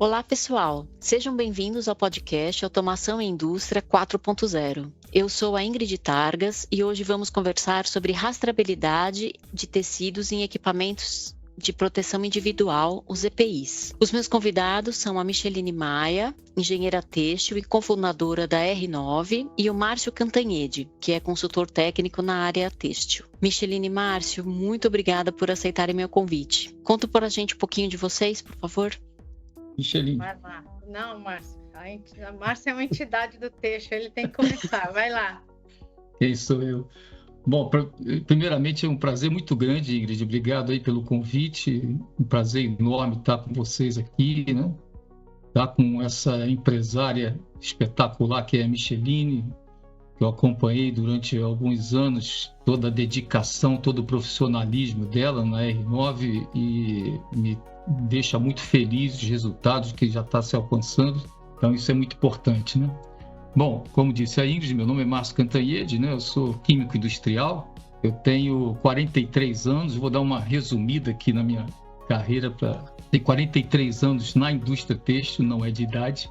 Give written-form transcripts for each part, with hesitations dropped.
Olá, pessoal! Sejam bem-vindos ao podcast Automação em Indústria 4.0. Eu sou a Ingrid Targas e hoje vamos conversar sobre rastreabilidade de tecidos em equipamentos de proteção individual, os EPIs. Os meus convidados são a Micheline Maia, engenheira têxtil e cofundadora da R9, e o Márcio Cantanhede, que é consultor técnico na área têxtil. Micheline e Márcio, muito obrigada por aceitarem meu convite. Conta pra gente um pouquinho de vocês, por favor. Micheline. Vai lá. Não, Márcio. A Márcio é uma entidade do texto, ele tem que começar. Vai lá. Quem sou eu? Bom, primeiramente é um prazer muito grande, Ingrid. Obrigado aí pelo convite. Um prazer enorme estar com vocês aqui, né? Estar com essa empresária espetacular que é a Micheline, que eu acompanhei durante alguns anos, toda a dedicação, todo o profissionalismo dela na R9 e me deixa muito feliz os resultados que já está se alcançando. Então isso é muito importante, né? Bom, como disse a Ingrid, meu nome é Márcio Cantanhede, né? Eu sou químico industrial, eu tenho 43 anos, vou dar uma resumida aqui na minha carreira. Tenho 43 anos na indústria têxtil, não é de idade.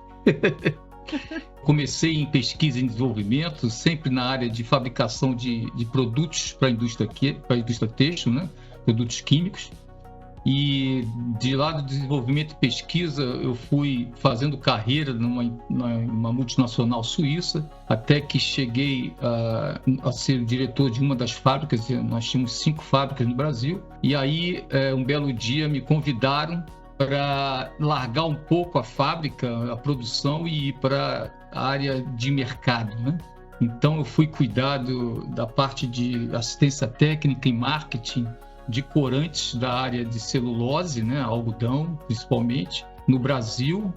Comecei em pesquisa e desenvolvimento, sempre na área de fabricação de produtos para a indústria têxtil, né? Produtos químicos. E de lá do desenvolvimento e pesquisa, eu fui fazendo carreira numa multinacional suíça, até que cheguei a ser diretor de uma das fábricas. Nós tínhamos 5 fábricas no Brasil. E aí, um belo dia, me convidaram para largar um pouco a fábrica, a produção, e ir para a área de mercado, né? Então, eu fui cuidar da parte de assistência técnica e marketing de corantes da área de celulose, né, algodão, principalmente, no Brasil.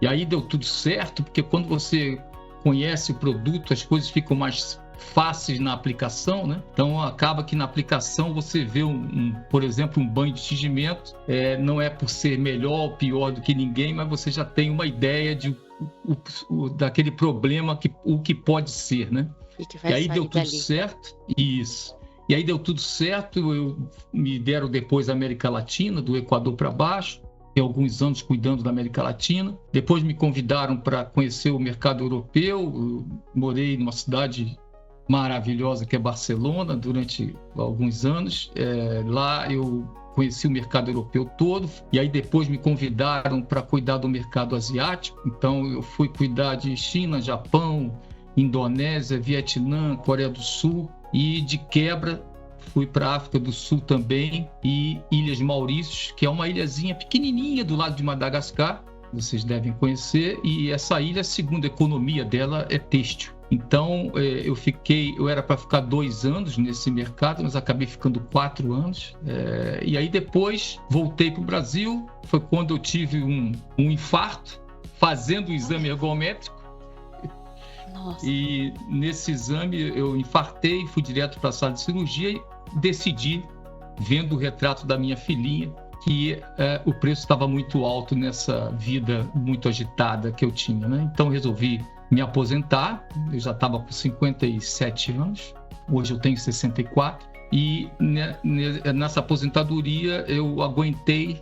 E aí deu tudo certo, porque quando você conhece o produto, as coisas ficam mais fáceis na aplicação, né? Então acaba que na aplicação você vê, por exemplo, um banho de tingimento, não é por ser melhor ou pior do que ninguém, mas você já tem uma ideia daquele problema, o que pode ser, né? E aí deu tudo certo. Isso. E aí deu tudo certo, me deram depois a América Latina, do Equador para baixo, tem alguns anos cuidando da América Latina. Depois me convidaram para conhecer o mercado europeu, eu morei numa cidade maravilhosa que é Barcelona durante alguns anos. Lá eu conheci o mercado europeu todo, e aí depois me convidaram para cuidar do mercado asiático. Então eu fui cuidar de China, Japão, Indonésia, Vietnã, Coreia do Sul. E de quebra fui para a África do Sul também, e Ilhas Maurícios, que é uma ilhazinha pequenininha do lado de Madagascar, vocês devem conhecer. E essa ilha, a segunda economia dela é têxtil. Então eu era para ficar 2 anos nesse mercado, mas acabei ficando 4 anos. E aí depois voltei para o Brasil. Foi quando eu tive um infarto fazendo o exame ergométrico. Nossa. E nesse exame eu infartei, fui direto para a sala de cirurgia e decidi, vendo o retrato da minha filhinha, que o preço estava muito alto nessa vida muito agitada que eu tinha, né? Então resolvi me aposentar. Eu já estava com 57 anos, hoje eu tenho 64, e nessa aposentadoria eu aguentei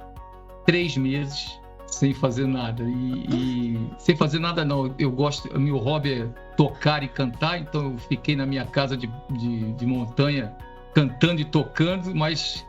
3 meses sem fazer nada. E sem fazer nada não, meu hobby é tocar e cantar, então eu fiquei na minha casa de montanha cantando e tocando, mas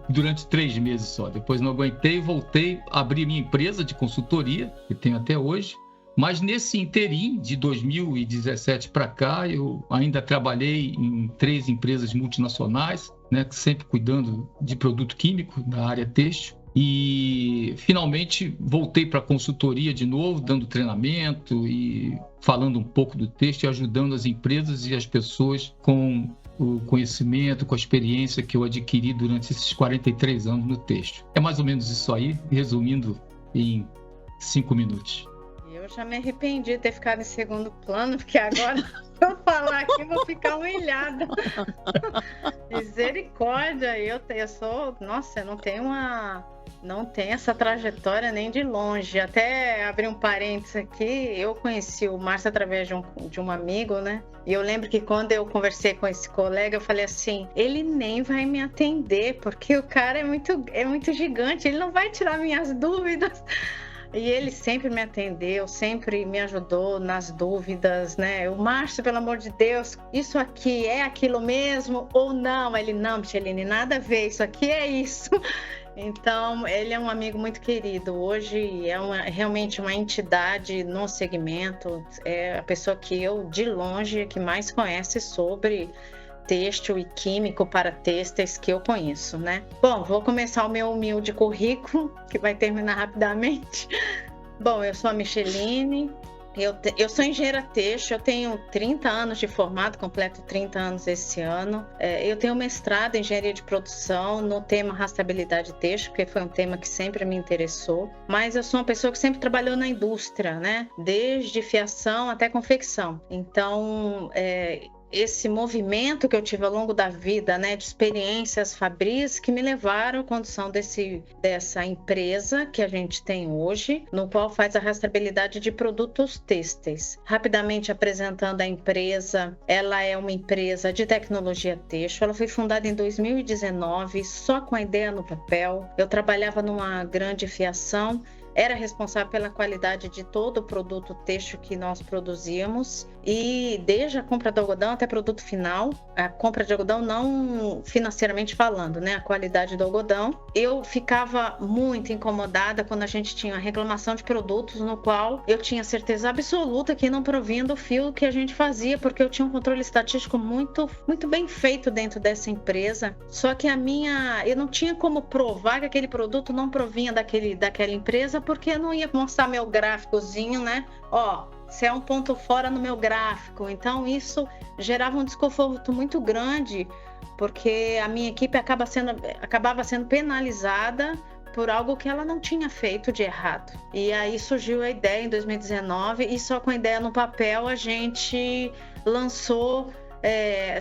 durante 3 meses só. Depois não aguentei, voltei, abri minha empresa de consultoria, que tenho até hoje. Mas nesse interim de 2017 para cá, eu ainda trabalhei em 3 empresas multinacionais, né, sempre cuidando de produto químico na área têxtil. E finalmente voltei para a consultoria de novo, dando treinamento e falando um pouco do têxtil, ajudando as empresas e as pessoas com o conhecimento, com a experiência que eu adquiri durante esses 43 anos no têxtil. É mais ou menos isso aí, resumindo em 5 minutos. Eu já me arrependi de ter ficado em segundo plano, porque agora se eu falar aqui vou ficar humilhada. Misericórdia, eu sou... Nossa, eu não tenho essa trajetória nem de longe. Até abrir um parênteses aqui, eu conheci o Márcio através de um amigo, né? E eu lembro que quando eu conversei com esse colega, eu falei assim, ele nem vai me atender, porque o cara é muito gigante, ele não vai tirar minhas dúvidas. E ele sempre me atendeu, sempre me ajudou nas dúvidas, né? O Márcio, pelo amor de Deus, isso aqui é aquilo mesmo ou não? Ele, não, Micheline, nada a ver, isso aqui é isso. Então, ele é um amigo muito querido. Hoje é realmente uma entidade no segmento. É a pessoa que eu, de longe, que mais conhece sobre têxtil e químico para têxteis que eu conheço, né? Bom, vou começar o meu humilde currículo, que vai terminar rapidamente. Bom, eu sou a Micheline, eu sou engenheira têxtil, eu tenho 30 anos de formado, completo 30 anos esse ano. Eu tenho mestrado em engenharia de produção no tema rastreabilidade têxtil, porque foi um tema que sempre me interessou. Mas eu sou uma pessoa que sempre trabalhou na indústria, né? Desde fiação até confecção. Então, esse movimento que eu tive ao longo da vida, né, de experiências fabris que me levaram à condução dessa empresa que a gente tem hoje, no qual faz a rastreabilidade de produtos têxteis. Rapidamente apresentando a empresa, ela é uma empresa de tecnologia têxtil, ela foi fundada em 2019, só com a ideia no papel. Eu trabalhava numa grande fiação, era responsável pela qualidade de todo o produto têxtil que nós produzíamos, e desde a compra do algodão até produto final, a compra de algodão não financeiramente falando, né, a qualidade do algodão. Eu ficava muito incomodada quando a gente tinha reclamação de produtos no qual eu tinha certeza absoluta que não provinha do fio que a gente fazia, porque eu tinha um controle estatístico muito, muito bem feito dentro dessa empresa. Só que eu não tinha como provar que aquele produto não provinha daquela empresa, porque eu não ia mostrar meu gráficozinho, né? Ó, se é um ponto fora no meu gráfico. Então, isso gerava um desconforto muito grande, porque a minha equipe acabava sendo penalizada por algo que ela não tinha feito de errado. E aí surgiu a ideia em 2019, e só com a ideia no papel a gente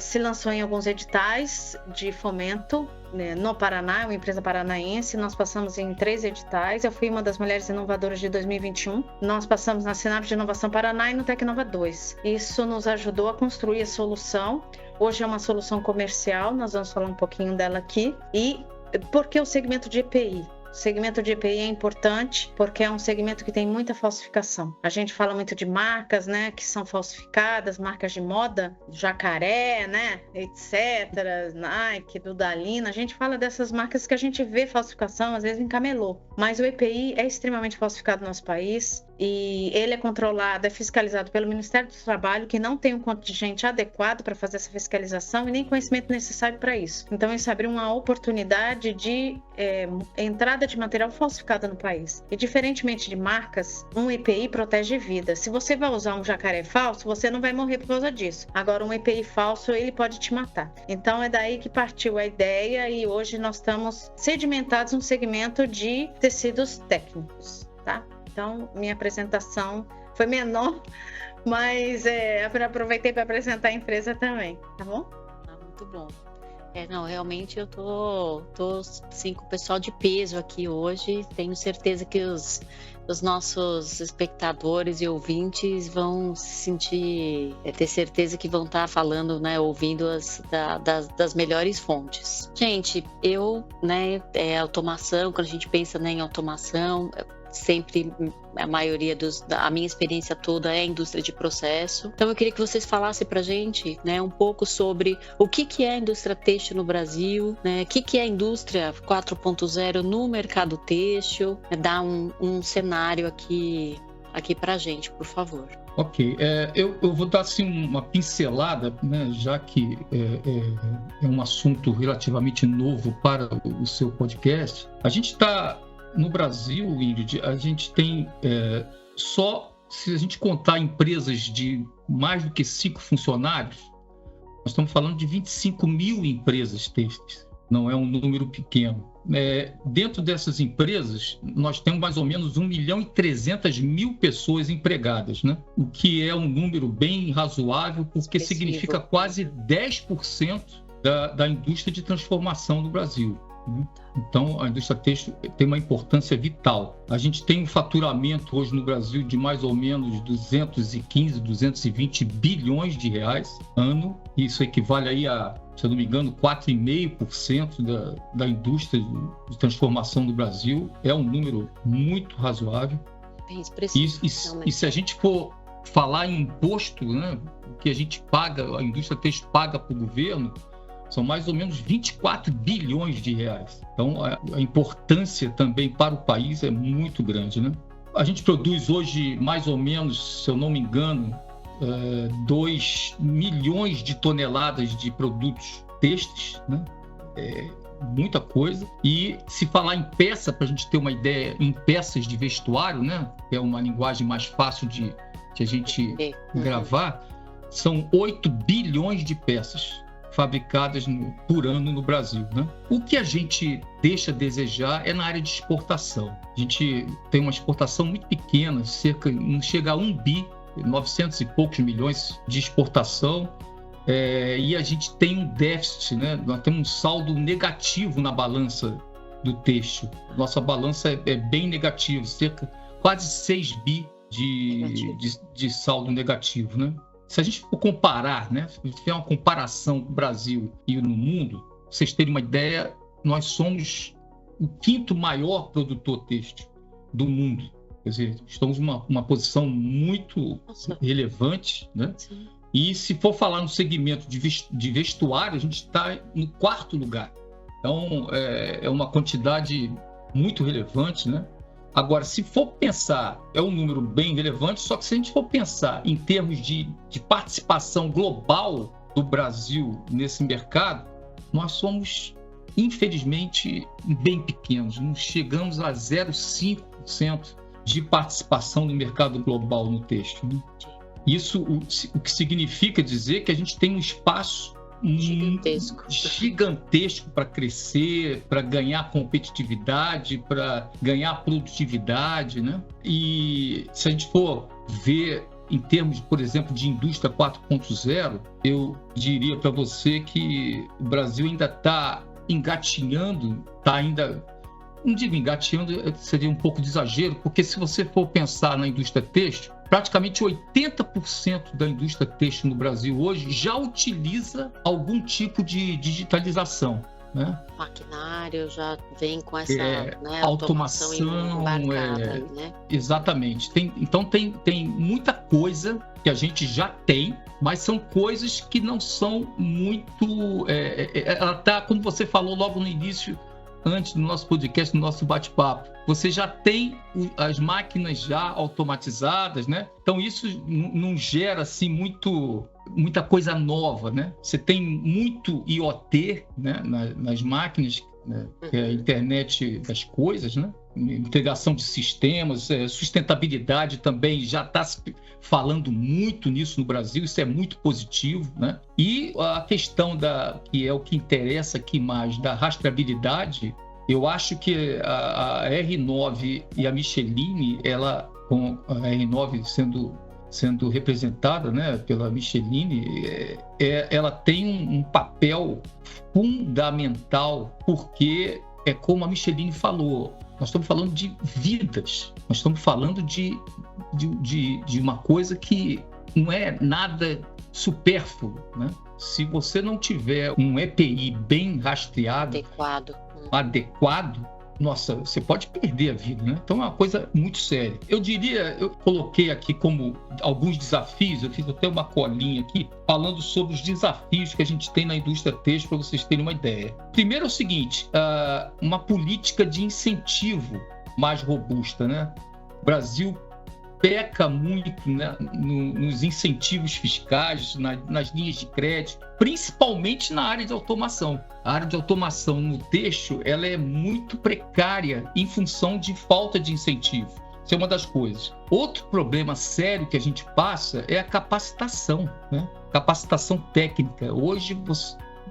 se lançou em alguns editais de fomento, né, no Paraná, uma empresa paranaense. Nós passamos em 3 editais. Eu fui uma das mulheres inovadoras de 2021. Nós passamos na Sinap de Inovação Paraná e no Tecnova 2. Isso nos ajudou a construir a solução. Hoje é uma solução comercial, nós vamos falar um pouquinho dela aqui. E por que o segmento de EPI? O segmento de EPI é importante porque é um segmento que tem muita falsificação. A gente fala muito de marcas, né, que são falsificadas, marcas de moda, Jacaré, né, etc., Nike, Dudalina. A gente fala dessas marcas que a gente vê falsificação, às vezes em camelô. Mas o EPI é extremamente falsificado no nosso país, e ele é controlado, é fiscalizado pelo Ministério do Trabalho, que não tem um contingente adequado para fazer essa fiscalização e nem conhecimento necessário para isso. Então, isso abriu uma oportunidade de entrada de material falsificado no país. E, diferentemente de marcas, um EPI protege vida. Se você vai usar um jacaré falso, você não vai morrer por causa disso. Agora, um EPI falso, ele pode te matar. Então, é daí que partiu a ideia, e hoje nós estamos sedimentados no segmento de tecidos técnicos, tá? Então, minha apresentação foi menor, mas aproveitei para apresentar a empresa também, tá bom? Muito bom. Não, realmente eu tô sim, com o pessoal de peso aqui hoje. Tenho certeza que os nossos espectadores e ouvintes vão se sentir, ter certeza que vão estar falando, né, ouvindo das melhores fontes. Gente, automação, quando a gente pensa, né, em automação, sempre a maioria a minha experiência toda é a indústria de processo. Então eu queria que vocês falassem pra gente, né, um pouco sobre o que é a indústria têxtil no Brasil, né, o que é a indústria 4.0 no mercado têxtil, dar um cenário aqui pra gente, por favor. Ok, eu vou dar assim uma pincelada, né, já que é um assunto relativamente novo para o seu podcast. A gente está no Brasil, Ingrid, a gente tem só, se a gente contar empresas de mais do que 5 funcionários, nós estamos falando de 25 mil empresas têxteis, não é um número pequeno. Dentro dessas empresas, nós temos mais ou menos 1.300.000 pessoas empregadas, né? O que é um número bem razoável, porque significa quase 10% da indústria de transformação do Brasil. Então, a indústria têxtil tem uma importância vital. A gente tem um faturamento hoje no Brasil de mais ou menos 215, 220 bilhões de reais ano. Isso equivale aí a, se eu não me engano, 4,5% da indústria de transformação do Brasil. É um número muito razoável. bem expressivo. E se a gente for falar em imposto, né, o que a gente paga, a indústria têxtil paga para o governo, são mais ou menos 24 bilhões de reais. Então, a importância também para o país é muito grande, né? A gente produz hoje, mais ou menos, se eu não me engano, 2 milhões de toneladas de produtos têxteis, né? Muita coisa. E se falar em peça, para a gente ter uma ideia, em peças de vestuário, né? Que é uma linguagem mais fácil de a gente gravar, são 8 bilhões de peças fabricadas por ano no Brasil, né? O que a gente deixa a desejar é na área de exportação. A gente tem uma exportação muito pequena, não chega a 1 bi, 900 e poucos milhões de exportação, e a gente tem um déficit, né? Nós temos um saldo negativo na balança do têxtil. Nossa balança é bem negativa, quase 6 bi de saldo negativo, né? Se a gente for comparar, né, se a gente fizer uma comparação no Brasil e no mundo, pra vocês terem uma ideia, nós somos o 5º maior produtor têxtil do mundo. Quer dizer, estamos numa posição muito relevante, né? Sim. E se for falar no segmento de vestuário, a gente está no 4º lugar. Então, é uma quantidade muito relevante, né? Agora, se for pensar, é um número bem relevante, só que se a gente for pensar em termos de participação global do Brasil nesse mercado, nós somos, infelizmente, bem pequenos. Não chegamos a 0,5% de participação no mercado global no têxtil, né? Isso o que significa dizer que a gente tem um espaço gigantesco para crescer, para ganhar competitividade, para ganhar produtividade, né? E se a gente for ver em termos, por exemplo, de indústria 4.0, eu diria para você que o Brasil ainda está engatinhando, não digo engateando, seria um pouco de exagero, porque se você for pensar na indústria têxtil, praticamente 80% da indústria têxtil no Brasil hoje já utiliza algum tipo de digitalização, né? O maquinário já vem com essa automação embarcada, né? Exatamente. Então tem muita coisa que a gente já tem, mas são coisas que não são muito... ela está, como você falou logo no início, antes do nosso podcast, no nosso bate-papo, você já tem as máquinas já automatizadas, né? Então isso não gera assim muita coisa nova, né? Você tem muito IoT, né, nas máquinas, né? Que é a internet das coisas, né? Integração de sistemas, sustentabilidade também já está se falando muito nisso no Brasil, isso é muito positivo, né? E a questão que é o que interessa aqui mais, da rastreabilidade, eu acho que a R9 e a Michelin, ela, com a R9 sendo representada, né, pela Michelin, ela tem um papel fundamental, porque é como a Michelin falou, nós estamos falando de vidas, nós estamos falando de uma coisa que não é nada supérfluo, né? Se você não tiver um EPI bem rastreado, adequado, nossa, você pode perder a vida, né? Então é uma coisa muito séria. Eu coloquei aqui como alguns desafios, eu fiz até uma colinha aqui, falando sobre os desafios que a gente tem na indústria têxtil, para vocês terem uma ideia. Primeiro é o seguinte, uma política de incentivo mais robusta, né? O Brasil peca muito, né, nos incentivos fiscais, nas linhas de crédito, principalmente na área de automação. A área de automação no têxtil, ela é muito precária em função de falta de incentivo. Isso é uma das coisas. Outro problema sério que a gente passa é a capacitação, né? Capacitação técnica. Hoje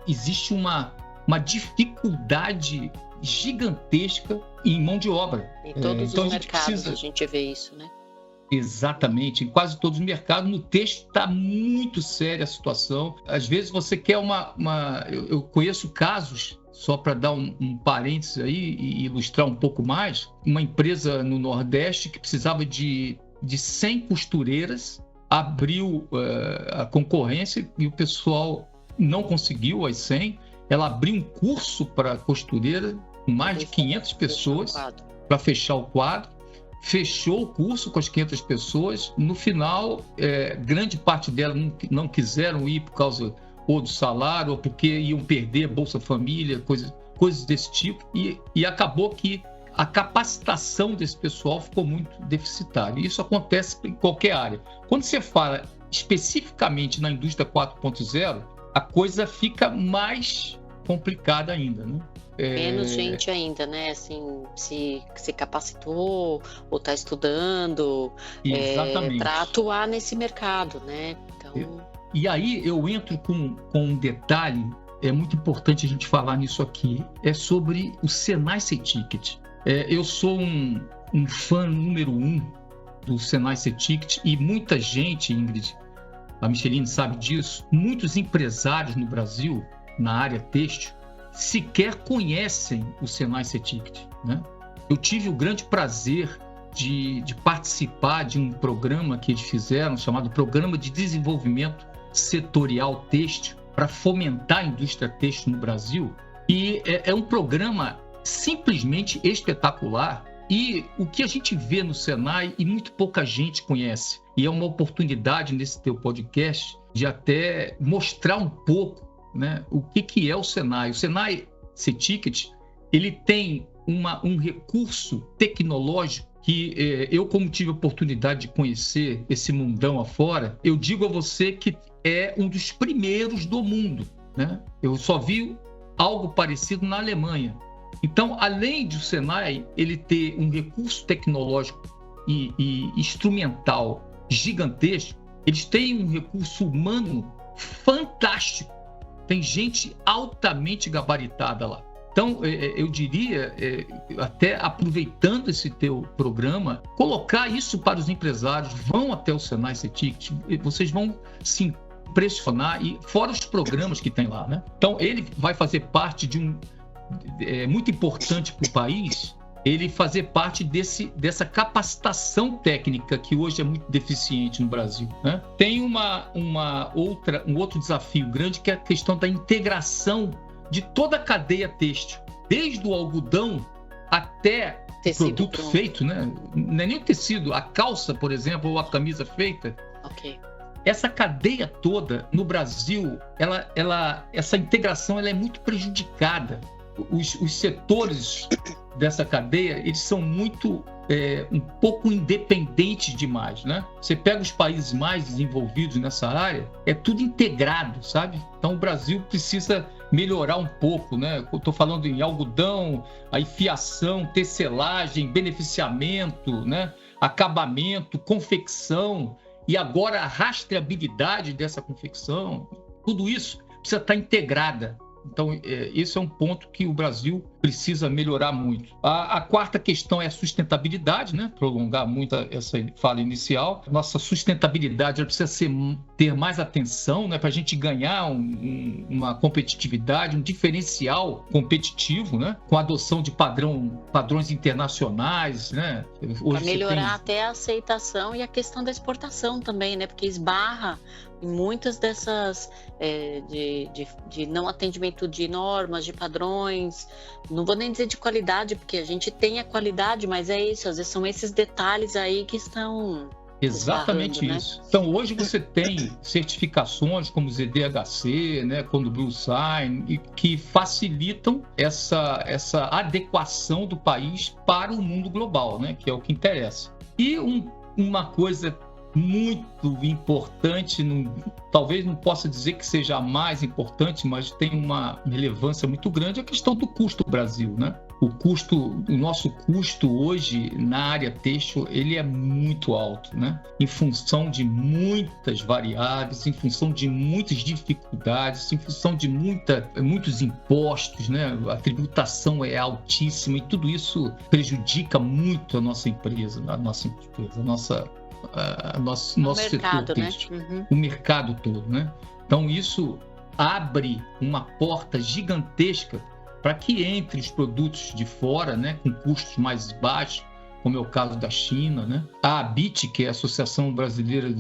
existe uma dificuldade gigantesca em mão de obra. Em todos os mercados a gente vê isso, né? Exatamente, em quase todos os mercados. No têxtil está muito séria a situação. Às vezes você quer eu conheço casos, só para dar um parênteses aí e ilustrar um pouco mais, uma empresa no Nordeste que precisava de 100 costureiras, abriu a concorrência e o pessoal não conseguiu as 100. Ela abriu um curso para costureira com mais de 500 pessoas para fechar o quadro. fechou o curso com as 500 pessoas. No final, grande parte delas não quiseram ir por causa ou do salário, ou porque iam perder Bolsa Família, coisas desse tipo. E acabou que a capacitação desse pessoal ficou muito deficitária. E isso acontece em qualquer área. Quando você fala especificamente na indústria 4.0, a coisa fica mais complicada ainda, né? Menos gente ainda, né? Assim, se capacitou ou está estudando para atuar nesse mercado, né? Então... E aí eu entro com um detalhe, é muito importante a gente falar nisso aqui, é sobre o Senai C-Ticket. Eu sou um fã número 1 do Senai C-Ticket e muita gente, Ingrid, a Micheline sabe disso, muitos empresários no Brasil, na área têxtil, sequer conhecem o Senai C-Ticket, né? Eu tive o grande prazer de participar de um programa que eles fizeram, chamado Programa de Desenvolvimento Setorial Têxtil, para fomentar a indústria têxtil no Brasil. E é um programa simplesmente espetacular. E o que a gente vê no Senai e muito pouca gente conhece. E é uma oportunidade nesse teu podcast de até mostrar um pouco, né, o que é o Senai. O Senai C-Ticket, ele tem um recurso tecnológico que eu, como tive a oportunidade de conhecer esse mundão afora, eu digo a você que é um dos primeiros do mundo, né? Eu só vi algo parecido na Alemanha. Então, além do Senai ele ter um recurso tecnológico e instrumental gigantesco, eles têm um recurso humano fantástico. Tem gente altamente gabaritada lá. Então, eu diria, até aproveitando esse teu programa, colocar isso para os empresários. Vão até o Senai C-Ticket, vocês vão se impressionar, e fora os programas que tem lá, né? Então, ele vai fazer parte de muito importante para o país, ele fazer parte dessa capacitação técnica que hoje é muito deficiente no Brasil, né? Tem um outro desafio grande, que é a questão da integração de toda a cadeia têxtil, desde o algodão até o produto feito, né? Não é nem o tecido, a calça, por exemplo, ou a camisa feita. Ok. Essa cadeia toda no Brasil, essa integração ela é muito prejudicada. Os setores dessa cadeia, eles são muito um pouco independentes demais, né? Você pega os países mais desenvolvidos nessa área, é tudo integrado, sabe? Então o Brasil precisa melhorar um pouco, né? Eu estou falando em algodão, aí fiação, tecelagem, beneficiamento, né? Acabamento, confecção, e agora a rastreabilidade dessa confecção, tudo isso precisa estar integrada. Então, esse é um ponto que o Brasil precisa melhorar muito. A quarta questão é a sustentabilidade, né? Prolongar muito essa fala inicial. Nossa sustentabilidade precisa ter mais atenção, né? Para a gente ganhar uma competitividade, um diferencial competitivo, né? Com a adoção de padrões internacionais, né? Para melhorar até a aceitação e a questão da exportação também, né? Porque esbarra em muitas dessas de não atendimento de normas, de padrões. Não vou nem dizer de qualidade, porque a gente tem a qualidade, mas é isso, às vezes são esses detalhes aí que estão exatamente isso, né? Então hoje você tem certificações como ZDHC, né, como Blue Sign, e que facilitam essa adequação do país para o mundo global, né, que é o que interessa. E uma coisa muito importante, talvez não possa dizer que seja a mais importante, mas tem uma relevância muito grande, a questão do custo do Brasil, né? O nosso custo hoje na área têxtil, ele é muito alto, né? Em função de muitas variáveis, em função de muitas dificuldades, em função de muitos impostos, né? A tributação é altíssima e tudo isso prejudica muito a nossa empresa, nosso mercado, setor têxtil, né? O mercado todo, né? Então isso abre uma porta gigantesca para que entre os produtos de fora, né, com custos mais baixos, como é o caso da China, né? A ABIT, que é a Associação Brasileira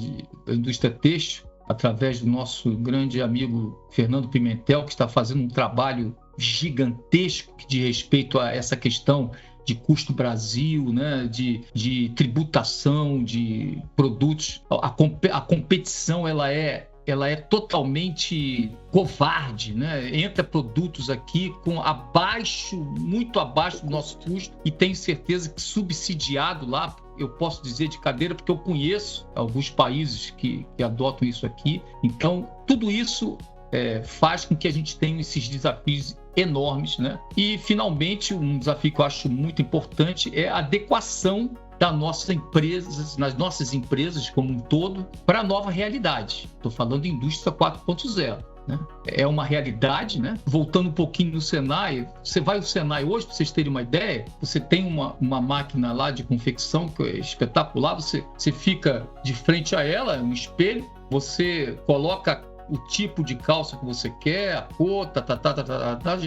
da Indústria Têxtil, através do nosso grande amigo Fernando Pimentel, que está fazendo um trabalho gigantesco de respeito a essa questão de custo Brasil, né? de tributação de produtos. A competição ela é totalmente covarde, né? Entra produtos aqui muito abaixo do nosso custo, e tenho certeza que subsidiado lá, eu posso dizer de cadeira, porque eu conheço alguns países que adotam isso aqui. Então, tudo isso faz com que a gente tenha esses desafios enormes, né? E, finalmente, um desafio que eu acho muito importante é a adequação nas nossas empresas como um todo, para a nova realidade. Estou falando de indústria 4.0. Né? É uma realidade, né? Voltando um pouquinho no Senai, você vai ao Senai hoje, para vocês terem uma ideia, você tem uma máquina lá de confecção que é espetacular, você fica de frente a ela, um espelho, você coloca o tipo de calça que você quer, a cor,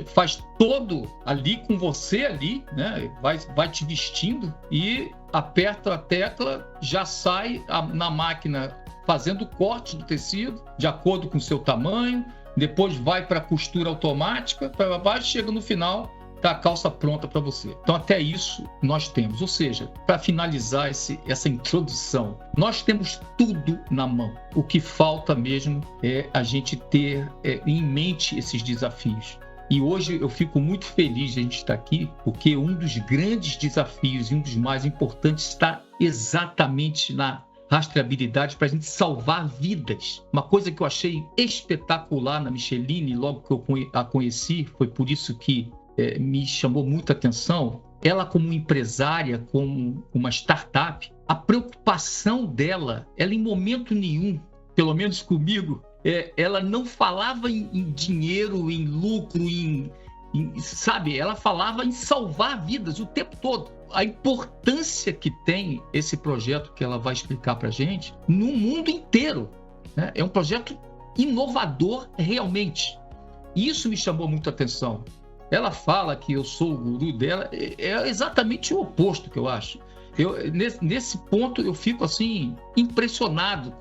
faz todo ali com você ali, né? Vai te vestindo e aperta a tecla, já sai na máquina fazendo o corte do tecido de acordo com o seu tamanho, depois vai para a costura automática, para baixo, chega no final, tá a calça pronta para você. Então até isso nós temos, ou seja, para finalizar essa introdução, nós temos tudo na mão. O que falta mesmo é a gente ter em mente esses desafios. E hoje eu fico muito feliz de a gente estar aqui, porque um dos grandes desafios e um dos mais importantes está exatamente na rastreabilidade, para a gente salvar vidas. Uma coisa que eu achei espetacular na Micheline, logo que eu a conheci, foi por isso que me chamou muita atenção, ela como empresária, como uma startup, a preocupação dela, ela em momento nenhum, pelo menos comigo, ela não falava em dinheiro, em lucro, sabe? Ela falava em salvar vidas o tempo todo. A importância que tem esse projeto que ela vai explicar para a gente no mundo inteiro, né? É um projeto inovador realmente. Isso me chamou muito a atenção. Ela fala que eu sou o guru dela, é exatamente o oposto que eu acho. Nesse ponto eu fico assim impressionado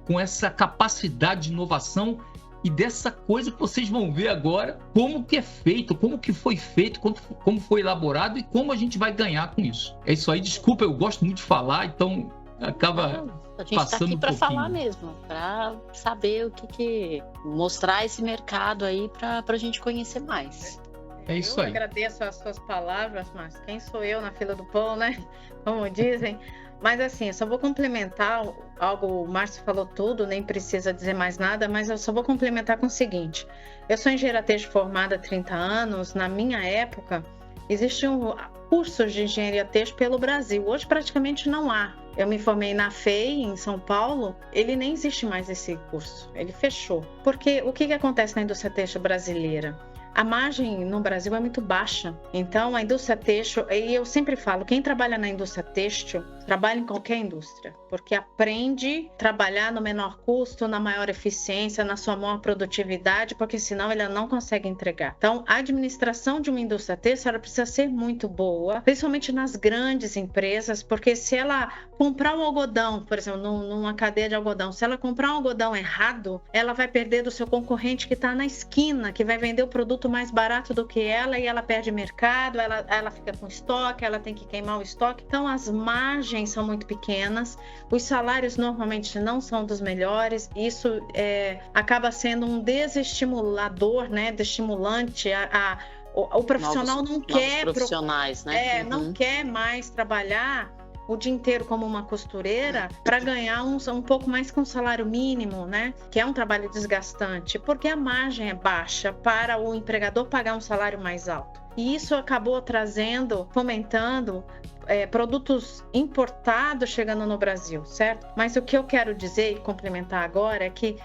com essa capacidade de inovação e dessa coisa que vocês vão ver agora, como que é feito, como que foi feito, como foi elaborado e como a gente vai ganhar com isso. É isso aí, desculpa, eu gosto muito de falar, então acaba a gente passando tá aqui para falar pouquinho. mesmo, para saber o que mostrar esse mercado aí para a gente conhecer mais. É isso aí. Eu agradeço as suas palavras, Márcio. Quem sou eu na fila do pão, né? Como dizem. Mas assim, eu só vou complementar algo, o Márcio falou tudo, nem precisa dizer mais nada, mas eu só vou complementar com o seguinte. Eu sou engenheira têxtil formada há 30 anos. Na minha época, existiam cursos de engenharia têxtil pelo Brasil. Hoje praticamente não há. Eu me formei na FEI, em São Paulo. Ele nem existe mais esse curso. Ele fechou. Porque o que acontece na indústria têxtil brasileira? A margem no Brasil é muito baixa. Então, a indústria têxtil, e eu sempre falo, quem trabalha na indústria têxtil, trabalha em qualquer indústria, porque aprende a trabalhar no menor custo, na maior eficiência, na sua maior produtividade, porque senão ele não consegue entregar. Então, a administração de uma indústria têxtil, ela precisa ser muito boa, principalmente nas grandes empresas, porque se ela comprar um algodão, por exemplo, numa cadeia de algodão, se ela comprar um algodão errado, ela vai perder do seu concorrente que está na esquina, que vai vender o produto mais barato do que ela, e ela perde mercado, ela fica com estoque, ela tem que queimar o estoque. Então, as margens são muito pequenas, os salários normalmente não são dos melhores, isso acaba sendo um desestimulador, né, desestimulante o profissional não quer profissionais, né? Não quer mais trabalhar o dia inteiro como uma costureira para ganhar um pouco mais com o salário mínimo, né? Que é um trabalho desgastante, porque a margem é baixa para o empregador pagar um salário mais alto. E isso acabou fomentando produtos importados chegando no Brasil, certo? Mas o que eu quero dizer e complementar agora é que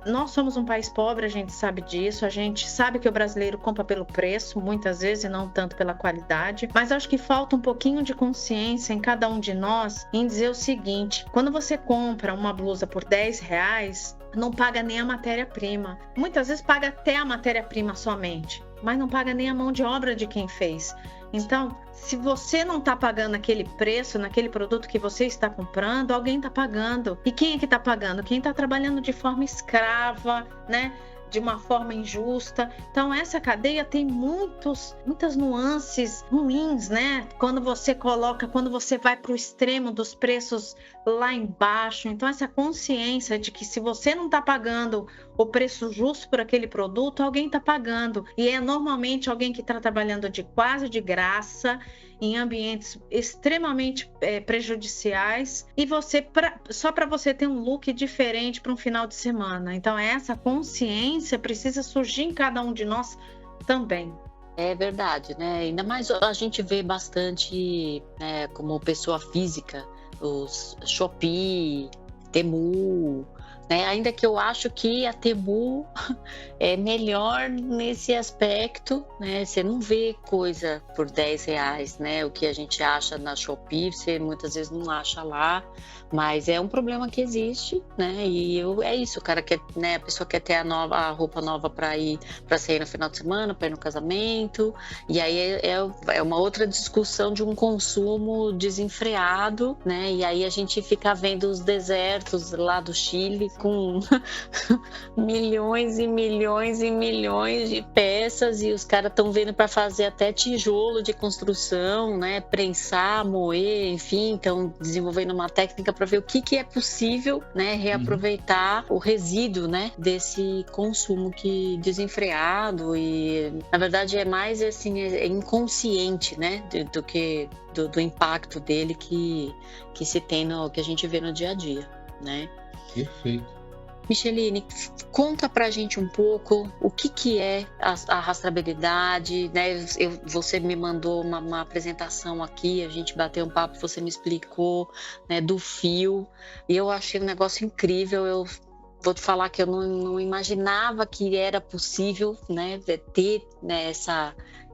nós somos um país pobre, a gente sabe disso, a gente sabe que o brasileiro compra pelo preço, muitas vezes, e não tanto pela qualidade, mas acho que falta um pouquinho de consciência em cada um de nós em dizer o seguinte: quando você compra uma blusa por R$10, não paga nem a matéria-prima. Muitas vezes paga até a matéria-prima somente, mas não paga nem a mão de obra de quem fez. Então, se você não está pagando aquele preço naquele produto que você está comprando, alguém está pagando. E quem é que está pagando? Quem está trabalhando de forma escrava, né? de uma forma injusta. Então essa cadeia tem muitas nuances ruins, né? Quando você vai para o extremo dos preços lá embaixo. Então essa consciência de que se você não está pagando o preço justo por aquele produto, alguém está pagando. E é normalmente alguém que está trabalhando quase de graça, em ambientes extremamente prejudiciais, e só para você ter um look diferente para um final de semana. Então essa consciência precisa surgir em cada um de nós também. É verdade, né? Ainda mais a gente vê bastante, né, como pessoa física, os Shopee, Temu, né? Ainda que eu acho que a Temu é melhor nesse aspecto, né? Você não vê coisa por R$10, né? O que a gente acha na Shopee, você muitas vezes não acha lá, mas é um problema que existe, né? E é isso, o cara quer, né? A pessoa quer ter a roupa nova para sair no final de semana, para ir no casamento, e aí é uma outra discussão de um consumo desenfreado, né? E aí a gente fica vendo os desertos lá do Chile com milhões e milhões e milhões de peças, e os caras estão vendo para fazer até tijolo de construção, né? Prensar, moer, enfim, estão desenvolvendo uma técnica para ver o que é possível, né? Reaproveitar o resíduo, né? Desse consumo desenfreado, e na verdade é mais assim, é inconsciente, né? Do que do impacto dele que se tem que a gente vê no dia a dia, né? Perfeito. Micheline, conta pra gente um pouco o que é a rastreabilidade, né? Você me mandou uma apresentação aqui, a gente bateu um papo, você me explicou, né, do fio, e eu achei um negócio incrível. Eu vou te falar que eu não imaginava que era possível, né, ter, né,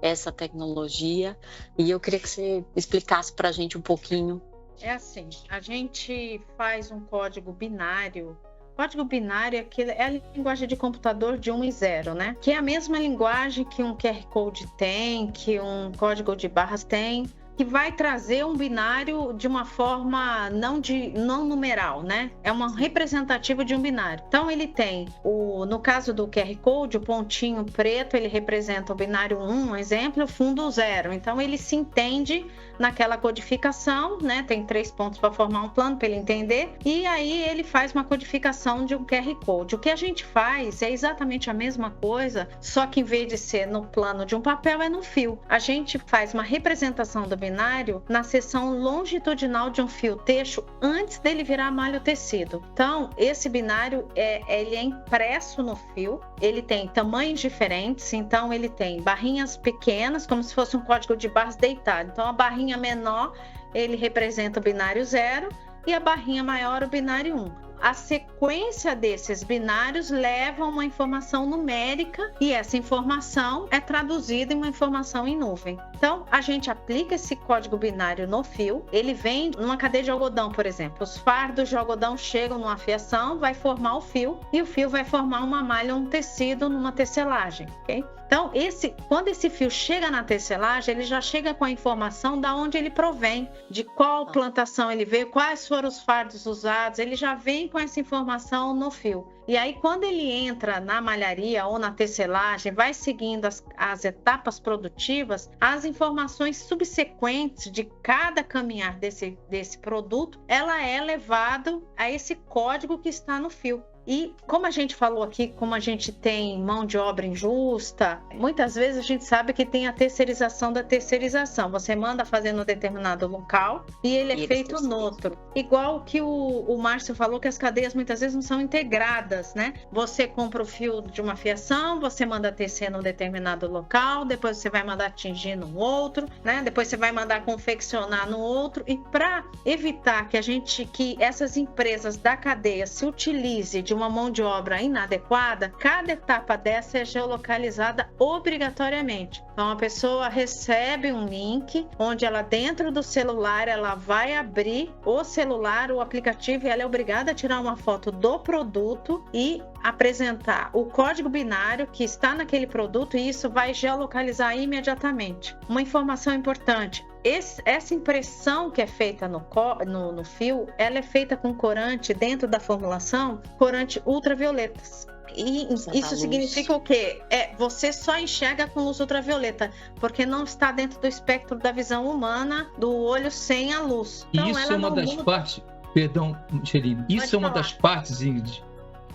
essa tecnologia, e eu queria que você explicasse pra gente um pouquinho. É assim, a gente faz um código binário. Código binário é a linguagem de computador de 1 e 0, né? Que é a mesma linguagem que um QR Code tem, que um código de barras tem, que vai trazer um binário de uma forma não numeral, né? É uma representativa de um binário. Então ele tem, no caso do QR Code, o pontinho preto, ele representa o binário 1, um exemplo, o fundo 0. Então ele se entende naquela codificação, né? Tem 3 pontos para formar um plano para ele entender, e aí ele faz uma codificação de um QR Code. O que a gente faz é exatamente a mesma coisa, só que em vez de ser no plano de um papel, é no fio. A gente faz uma representação do binário na seção longitudinal de um fio texto antes dele virar malha ou tecido. Então, esse binário ele é impresso no fio, ele tem tamanhos diferentes, então ele tem barrinhas pequenas, como se fosse um código de barras deitado. Então, a barrinha menor, ele representa o binário 0, e a barrinha maior, o binário 1. A sequência desses binários leva a uma informação numérica, e essa informação é traduzida em uma informação em nuvem. Então, a gente aplica esse código binário no fio, ele vem numa cadeia de algodão, por exemplo. Os fardos de algodão chegam numa fiação, vai formar o fio, e o fio vai formar uma malha ou um tecido numa tecelagem, ok? Então, quando esse fio chega na tecelagem, ele já chega com a informação de onde ele provém, de qual plantação ele veio, quais foram os fardos usados, ele já vem com essa informação no fio. E aí, quando ele entra na malharia ou na tecelagem, vai seguindo as etapas produtivas, as informações subsequentes de cada caminhar desse produto, ela é levada a esse código que está no fio. E como a gente falou aqui, como a gente tem mão de obra injusta, muitas vezes a gente sabe que tem a terceirização da terceirização. Você manda fazer num determinado local e ele é feito no outro. Igual que o Márcio falou, que as cadeias muitas vezes não são integradas, né? Você compra o fio de uma fiação, você manda tecer num determinado local, depois você vai mandar tingir no outro, né? Depois você vai mandar confeccionar no outro. E para evitar que essas empresas da cadeia se utilizem de uma mão de obra inadequada, cada etapa dessa é geolocalizada obrigatoriamente. Então a pessoa recebe um link onde ela, dentro do celular, ela vai abrir o celular, o aplicativo, e ela é obrigada a tirar uma foto do produto e apresentar o código binário que está naquele produto, e isso vai geolocalizar imediatamente. Uma informação importante: essa impressão que é feita no fio, ela é feita com corante, dentro da formulação, corante ultravioletas. E isso significa o quê? Você só enxerga com luz ultravioleta, porque não está dentro do espectro da visão humana, do olho sem a luz. Então, isso é uma das partes... Perdão, Sheline. Isso é uma das partes, Ingrid,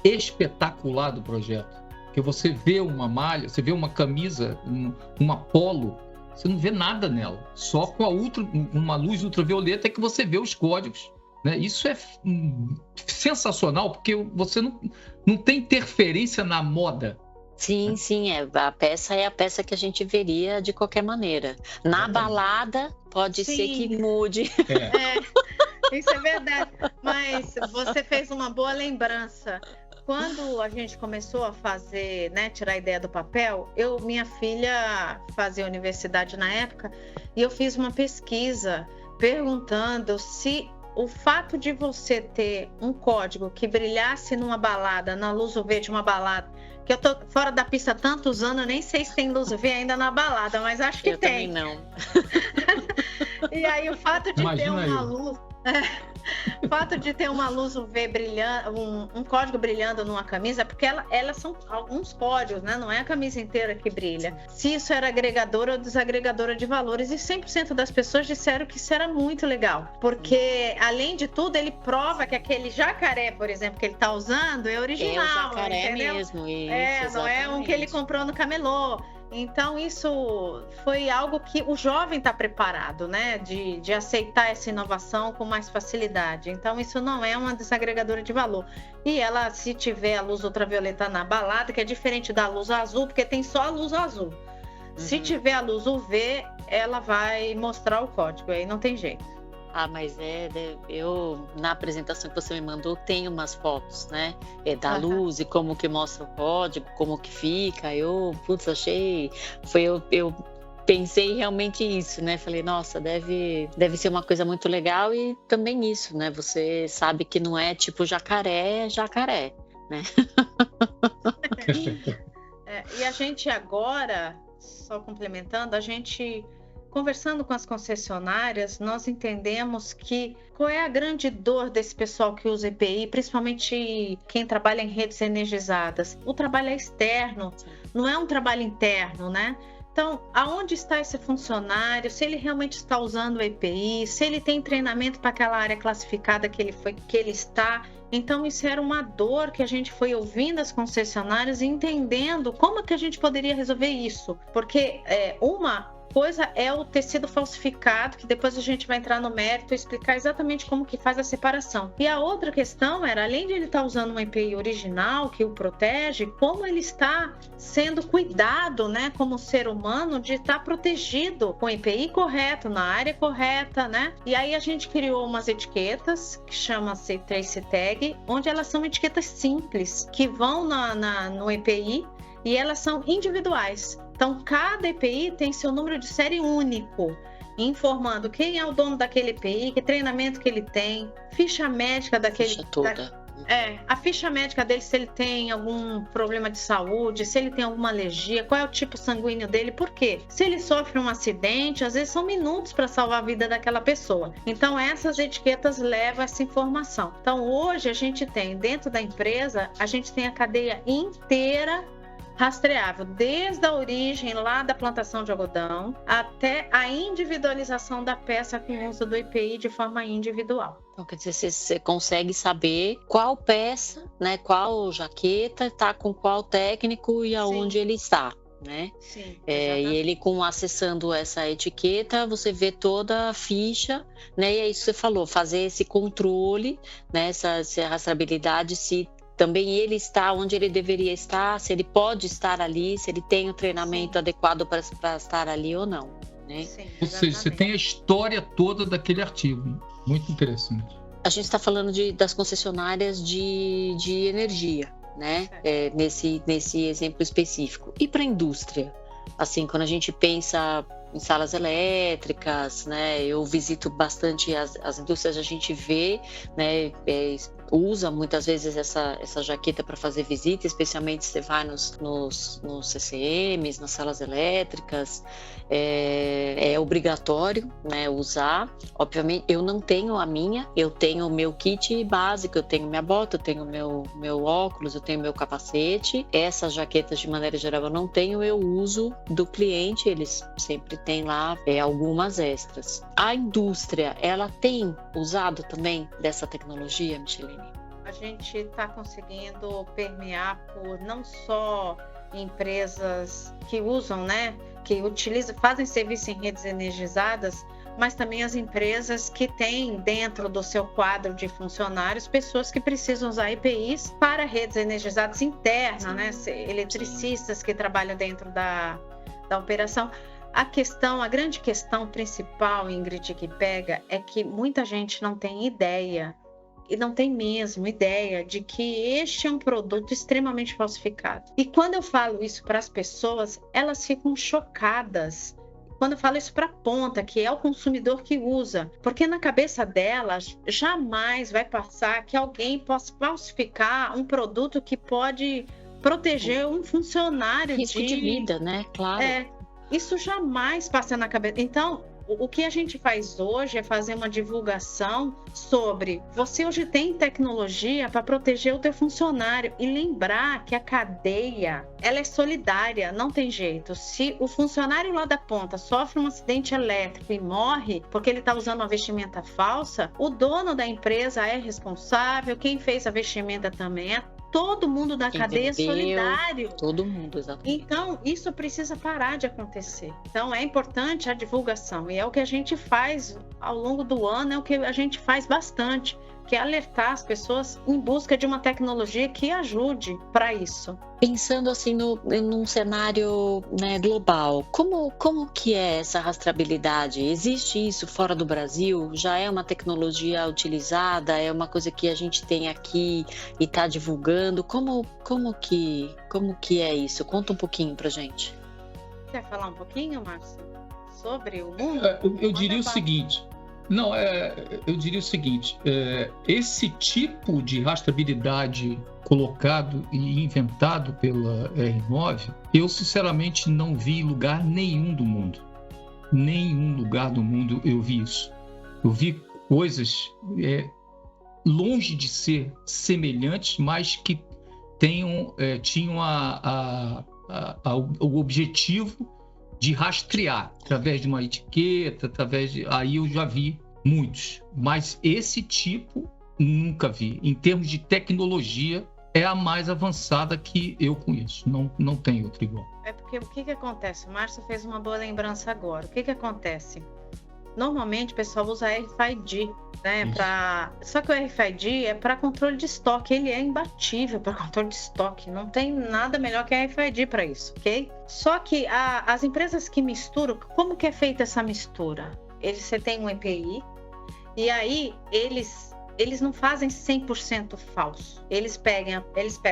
espetacular do projeto. Porque você vê uma malha, você vê uma camisa, uma polo, você não vê nada nela. Só com uma luz ultravioleta é que você vê os códigos. Né? Isso é sensacional, porque você não tem interferência na moda. Sim, a peça é a peça que a gente veria de qualquer maneira. Na balada, pode ser que mude. Isso é verdade. Mas você fez uma boa lembrança. Quando a gente começou a fazer, né, tirar a ideia do papel, minha filha fazia universidade na época, e eu fiz uma pesquisa perguntando se o fato de você ter um código que brilhasse numa balada, na luz UV de uma balada, que eu tô fora da pista há tantos anos, eu nem sei se tem luz UV ainda na balada, mas acho que tem. Eu também não. E aí o fato de Imagina ter uma luz... O fato de ter uma luz UV brilhando, um código brilhando numa camisa, porque elas são alguns códigos, né? Não é a camisa inteira que brilha. Se isso era agregadora ou desagregadora de valores, e 100% das pessoas disseram que isso era muito legal, porque além de tudo ele prova que aquele jacaré, por exemplo, que ele está usando é original. É o jacaré, entendeu? Mesmo. Isso, não é um que ele comprou no camelô. Então, isso foi algo que o jovem está preparado, né? De aceitar essa inovação com mais facilidade. Então, isso não é uma desagregadora de valor. E ela, se tiver a luz ultravioleta na balada, que é diferente da luz azul, porque tem só a luz azul. Se tiver a luz UV, ela vai mostrar o código, aí não tem jeito. Mas eu, na apresentação que você me mandou, tem umas fotos, né? Da luz e como que mostra o código, como que fica. Eu pensei realmente isso, né? Falei, nossa, deve ser uma coisa muito legal, e também isso, né? Você sabe que não é tipo jacaré, né? E a gente agora, só complementando, conversando com as concessionárias, nós entendemos que qual é a grande dor desse pessoal que usa EPI, principalmente quem trabalha em redes energizadas. O trabalho é externo, não é um trabalho interno, né? Então, aonde está esse funcionário? Se ele realmente está usando o EPI, se ele tem treinamento para aquela área classificada que ele está. Então, isso era uma dor que a gente foi ouvindo as concessionárias e entendendo como que a gente poderia resolver isso. Porque uma coisa é o tecido falsificado, que depois a gente vai entrar no mérito e explicar exatamente como que faz a separação. E a outra questão era, além de ele estar usando uma EPI original que o protege, como ele está sendo cuidado, né, como ser humano, de estar protegido com EPI correto, na área correta, né? E aí a gente criou umas etiquetas que chama-se Trace Tag, onde elas são etiquetas simples, que vão no EPI, e elas são individuais. Então, cada EPI tem seu número de série único, informando quem é o dono daquele EPI, que treinamento que ele tem, ficha médica daquele... Ficha toda. A ficha médica dele, se ele tem algum problema de saúde, se ele tem alguma alergia, qual é o tipo sanguíneo dele, por quê? Se ele sofre um acidente, às vezes são minutos para salvar a vida daquela pessoa. Então, essas etiquetas levam essa informação. Então, hoje a gente tem, dentro da empresa, a gente tem a cadeia inteira rastreável, desde a origem lá da plantação de algodão até a individualização da peça com o uso do EPI de forma individual. Então, quer dizer, você consegue saber qual peça, né, qual jaqueta está com qual técnico e aonde ele está, né? Sim, e ele, acessando essa etiqueta, você vê toda a ficha, né? E é isso que você falou, fazer esse controle, né, essa rastreabilidade, se também ele está onde ele deveria estar, se ele pode estar ali, se ele tem o treinamento adequado para estar ali ou não, né? Sim, ou seja, você tem a história toda daquele artigo. Muito interessante. A gente está falando das concessionárias de energia, né? Nesse exemplo específico. E para a indústria? Assim, quando a gente pensa em salas elétricas, né? Eu visito bastante as indústrias, a gente vê, né? usa muitas vezes essa jaqueta para fazer visita, especialmente se você vai nos CCMs, nas salas elétricas, é obrigatório, né, usar. Obviamente, eu não tenho a minha, eu tenho o meu kit básico, eu tenho minha bota, eu tenho meu óculos, eu tenho meu capacete. Essas jaquetas, de maneira geral, eu não tenho, eu uso do cliente, eles sempre têm lá algumas extras. A indústria, ela tem usado também dessa tecnologia, Micheline? A gente está conseguindo permear por não só empresas que usam, né, que utilizam, fazem serviço em redes energizadas, mas também as empresas que têm dentro do seu quadro de funcionários pessoas que precisam usar EPIs para redes energizadas internas, né, eletricistas que trabalham dentro da operação. A grande questão principal, Ingrid, que pega é que muita gente não tem ideia, e não tem mesmo ideia, de que este é um produto extremamente falsificado. E quando eu falo isso para as pessoas, elas ficam chocadas. Quando eu falo isso para a ponta, que é o consumidor que usa, porque na cabeça delas jamais vai passar que alguém possa falsificar um produto que pode proteger um funcionário risco de vida, né? Claro. Isso jamais passa na cabeça. Então, o que a gente faz hoje é fazer uma divulgação sobre você hoje tem tecnologia para proteger o teu funcionário e lembrar que a cadeia, ela é solidária, não tem jeito. Se o funcionário lá da ponta sofre um acidente elétrico e morre porque ele está usando uma vestimenta falsa, o dono da empresa é responsável, quem fez a vestimenta também é. Todo mundo da cadeia é solidário. Todo mundo, exatamente. Então, isso precisa parar de acontecer. Então, é importante a divulgação. E é o que a gente faz ao longo do ano, é o que a gente faz bastante, que é alertar as pessoas em busca de uma tecnologia que ajude para isso. Pensando assim num cenário, né, global, como que é essa rastreabilidade? Existe isso fora do Brasil? Já é uma tecnologia utilizada? É uma coisa que a gente tem aqui e está divulgando? Como que é isso? Conta um pouquinho pra gente. Quer falar um pouquinho, Márcio, sobre o mundo? Eu diria o seguinte. Não, eu diria o seguinte, esse tipo de rastreabilidade colocado e inventado pela R9, eu sinceramente não vi em lugar nenhum do mundo. Nenhum lugar do mundo eu vi isso. Eu vi coisas longe de ser semelhantes, mas que tinham o objetivo de rastrear através de uma etiqueta, aí eu já vi muitos, mas esse tipo nunca vi. Em termos de tecnologia, é a mais avançada que eu conheço, não tem outra igual. É porque o que acontece? O Márcio fez uma boa lembrança agora. O que acontece? Normalmente o pessoal usa RFID, né? Só que o RFID é para controle de estoque, ele é imbatível para controle de estoque, não tem nada melhor que RFID para isso, ok? Só que as empresas que misturam, como que é feita essa mistura? Você tem um EPI e aí eles não fazem 100% falso. Eles pegam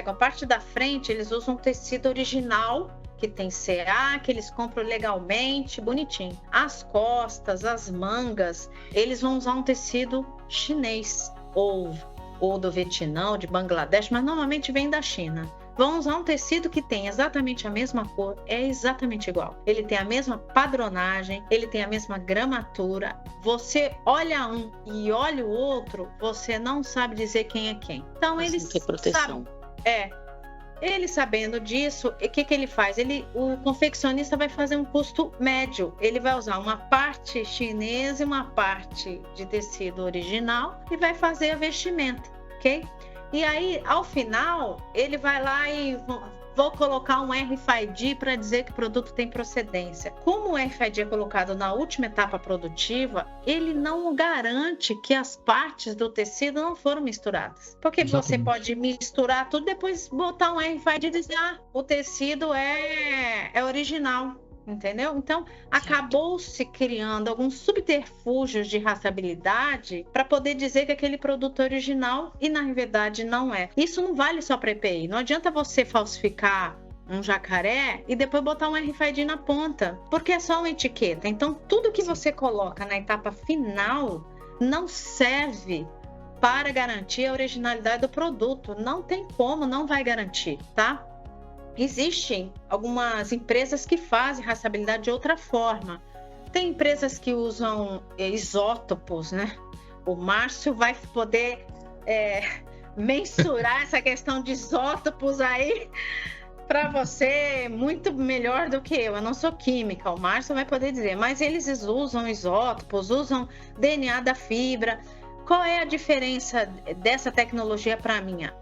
a parte da frente, eles usam um tecido original que tem CA, que eles compram legalmente, bonitinho. As costas, as mangas, eles vão usar um tecido chinês ou do Vietnã, ou de Bangladesh, mas normalmente vem da China. Vão usar um tecido que tem exatamente a mesma cor, é exatamente igual. Ele tem a mesma padronagem, ele tem a mesma gramatura. Você olha um e olha o outro, você não sabe dizer quem é quem. Então eles proteção. Ele sabendo disso, o que ele faz? O confeccionista vai fazer um custo médio. Ele vai usar uma parte chinesa e uma parte de tecido original e vai fazer a vestimenta, ok? E aí, ao final, ele vai lá e vou colocar um RFID para dizer que o produto tem procedência. Como o RFID é colocado na última etapa produtiva, ele não garante que as partes do tecido não foram misturadas. Porque você pode misturar tudo, depois botar um RFID e dizer, o tecido é original. Entendeu? Então, acabou-se criando alguns subterfúgios de rastreabilidade para poder dizer que aquele produto é original e, na verdade, não é. Isso não vale só para EPI. Não adianta você falsificar um jacaré e depois botar um RFID na ponta, porque é só uma etiqueta. Então, tudo que você coloca na etapa final não serve para garantir a originalidade do produto. Não tem como, não vai garantir, tá? Existem algumas empresas que fazem rastreabilidade de outra forma. Tem empresas que usam isótopos, né? O Márcio vai poder mensurar essa questão de isótopos aí para você muito melhor do que eu. Eu não sou química, o Márcio vai poder dizer, mas eles usam isótopos, usam DNA da fibra. Qual é a diferença dessa tecnologia para a minha?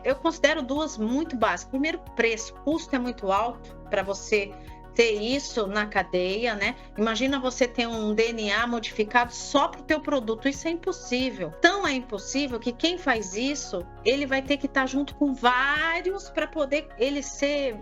Eu considero duas muito básicas. Primeiro, preço. O custo é muito alto para você ter isso na cadeia, né? Imagina você ter um DNA modificado só para o teu produto. Isso é impossível. Tão é impossível que quem faz isso, ele vai ter que estar junto com vários para poder ele ser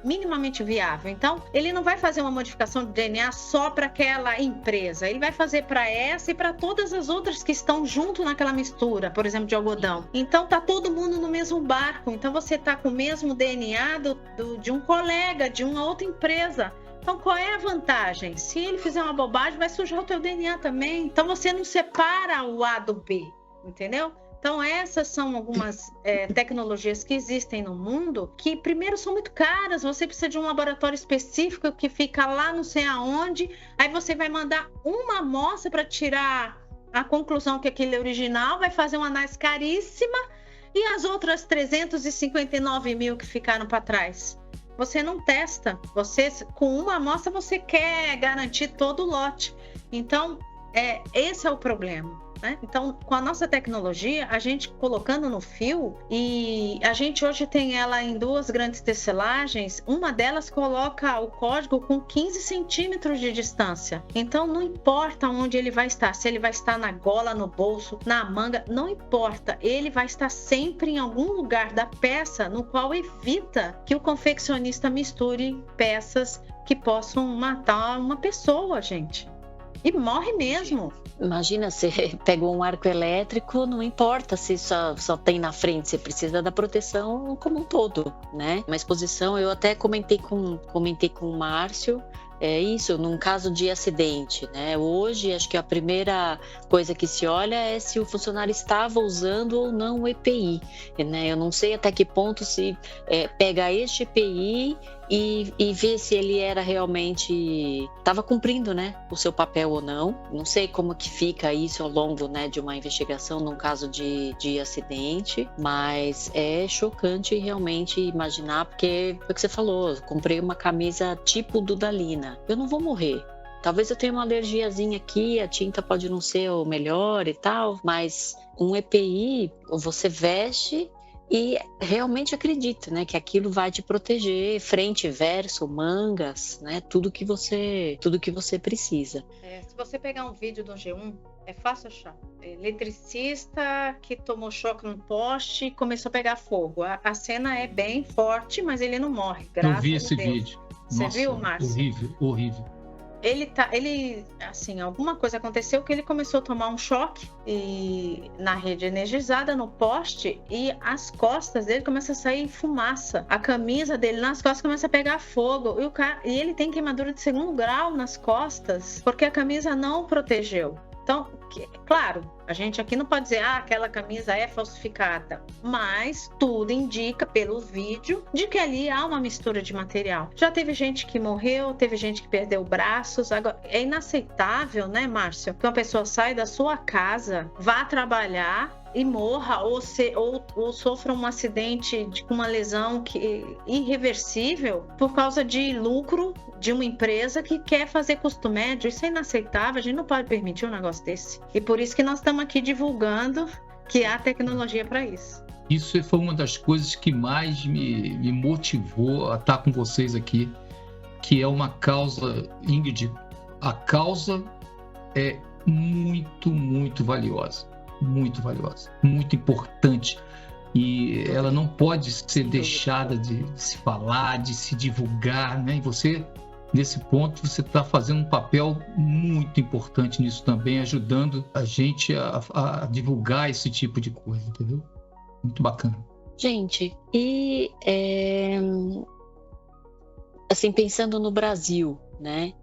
minimamente viável. Então, ele não vai fazer uma modificação de DNA só para aquela empresa. Ele vai fazer para essa e para todas as outras que estão junto naquela mistura, por exemplo, de algodão. Então, tá todo mundo no mesmo barco. Então, você tá com o mesmo DNA de um colega, de uma outra empresa. Então, qual é a vantagem? Se ele fizer uma bobagem, vai sujar o teu DNA também. Então, você não separa o A do B, entendeu? Então, essas são algumas tecnologias que existem no mundo que, primeiro, são muito caras. Você precisa de um laboratório específico que fica lá não sei aonde. Aí você vai mandar uma amostra para tirar a conclusão que aquele é original, vai fazer uma análise caríssima e as outras 359 mil que ficaram para trás. Você não testa, com uma amostra você quer garantir todo o lote. Então, esse é o problema, né? Então, com a nossa tecnologia, a gente colocando no fio, e a gente hoje tem ela em duas grandes tecelagens, uma delas coloca o código com 15 centímetros de distância. Então, não importa onde ele vai estar, se ele vai estar na gola, no bolso, na manga, não importa. Ele vai estar sempre em algum lugar da peça no qual evita que o confeccionista misture peças que possam matar uma pessoa, gente. E morre mesmo. Imagina, você pegou um arco elétrico, não importa se só tem na frente, você precisa da proteção como um todo, né? Uma exposição, eu até comentei com o Márcio, isso, num caso de acidente, né? Hoje, acho que a primeira coisa que se olha é se o funcionário estava usando ou não o EPI, né? Eu não sei até que ponto se pega este EPI e ver se ele era realmente estava cumprindo, né, o seu papel ou não. Não sei como que fica isso ao longo, né, de uma investigação num caso de acidente, mas é chocante realmente imaginar, porque foi o que você falou, eu comprei uma camisa tipo Dudalina, eu não vou morrer. Talvez eu tenha uma alergiazinha aqui, a tinta pode não ser o melhor e tal, mas um EPI você veste e realmente acredita, né, que aquilo vai te proteger, frente, verso, mangas, né, tudo que você precisa. Se você pegar um vídeo do G1, é fácil achar. Eletricista que tomou choque no poste e começou a pegar fogo. A cena é bem forte, mas ele não morre, graças a Deus. Eu vi esse vídeo. Você Nossa, viu, Márcio? Horrível. Ele, assim, alguma coisa aconteceu que ele começou a tomar um choque na rede energizada, no poste, e as costas dele começam a sair fumaça. A camisa dele nas costas começa a pegar fogo. E ele tem queimadura de 2º grau nas costas, porque a camisa não o protegeu. Então, claro, a gente aqui não pode dizer aquela camisa é falsificada, mas tudo indica pelo vídeo de que ali há uma mistura de material. Já teve gente que morreu, teve gente que perdeu braços. Agora, é inaceitável, né, Márcio, que uma pessoa saia da sua casa, vá trabalhar e morra ou sofra um acidente com uma lesão irreversível por causa de lucro de uma empresa que quer fazer custo médio. Isso é inaceitável, a gente não pode permitir um negócio desse. E por isso que nós estamos aqui divulgando que há tecnologia para isso. Isso foi uma das coisas que mais me motivou a estar com vocês aqui, que é uma causa, Ingrid, a causa é muito, muito valiosa. Muito valiosa, muito importante, e ela não pode ser deixada de se falar, de se divulgar, né? E você, nesse ponto, você está fazendo um papel muito importante nisso também, ajudando a gente a divulgar esse tipo de coisa, entendeu? Muito bacana. Gente, e assim, pensando no Brasil, né?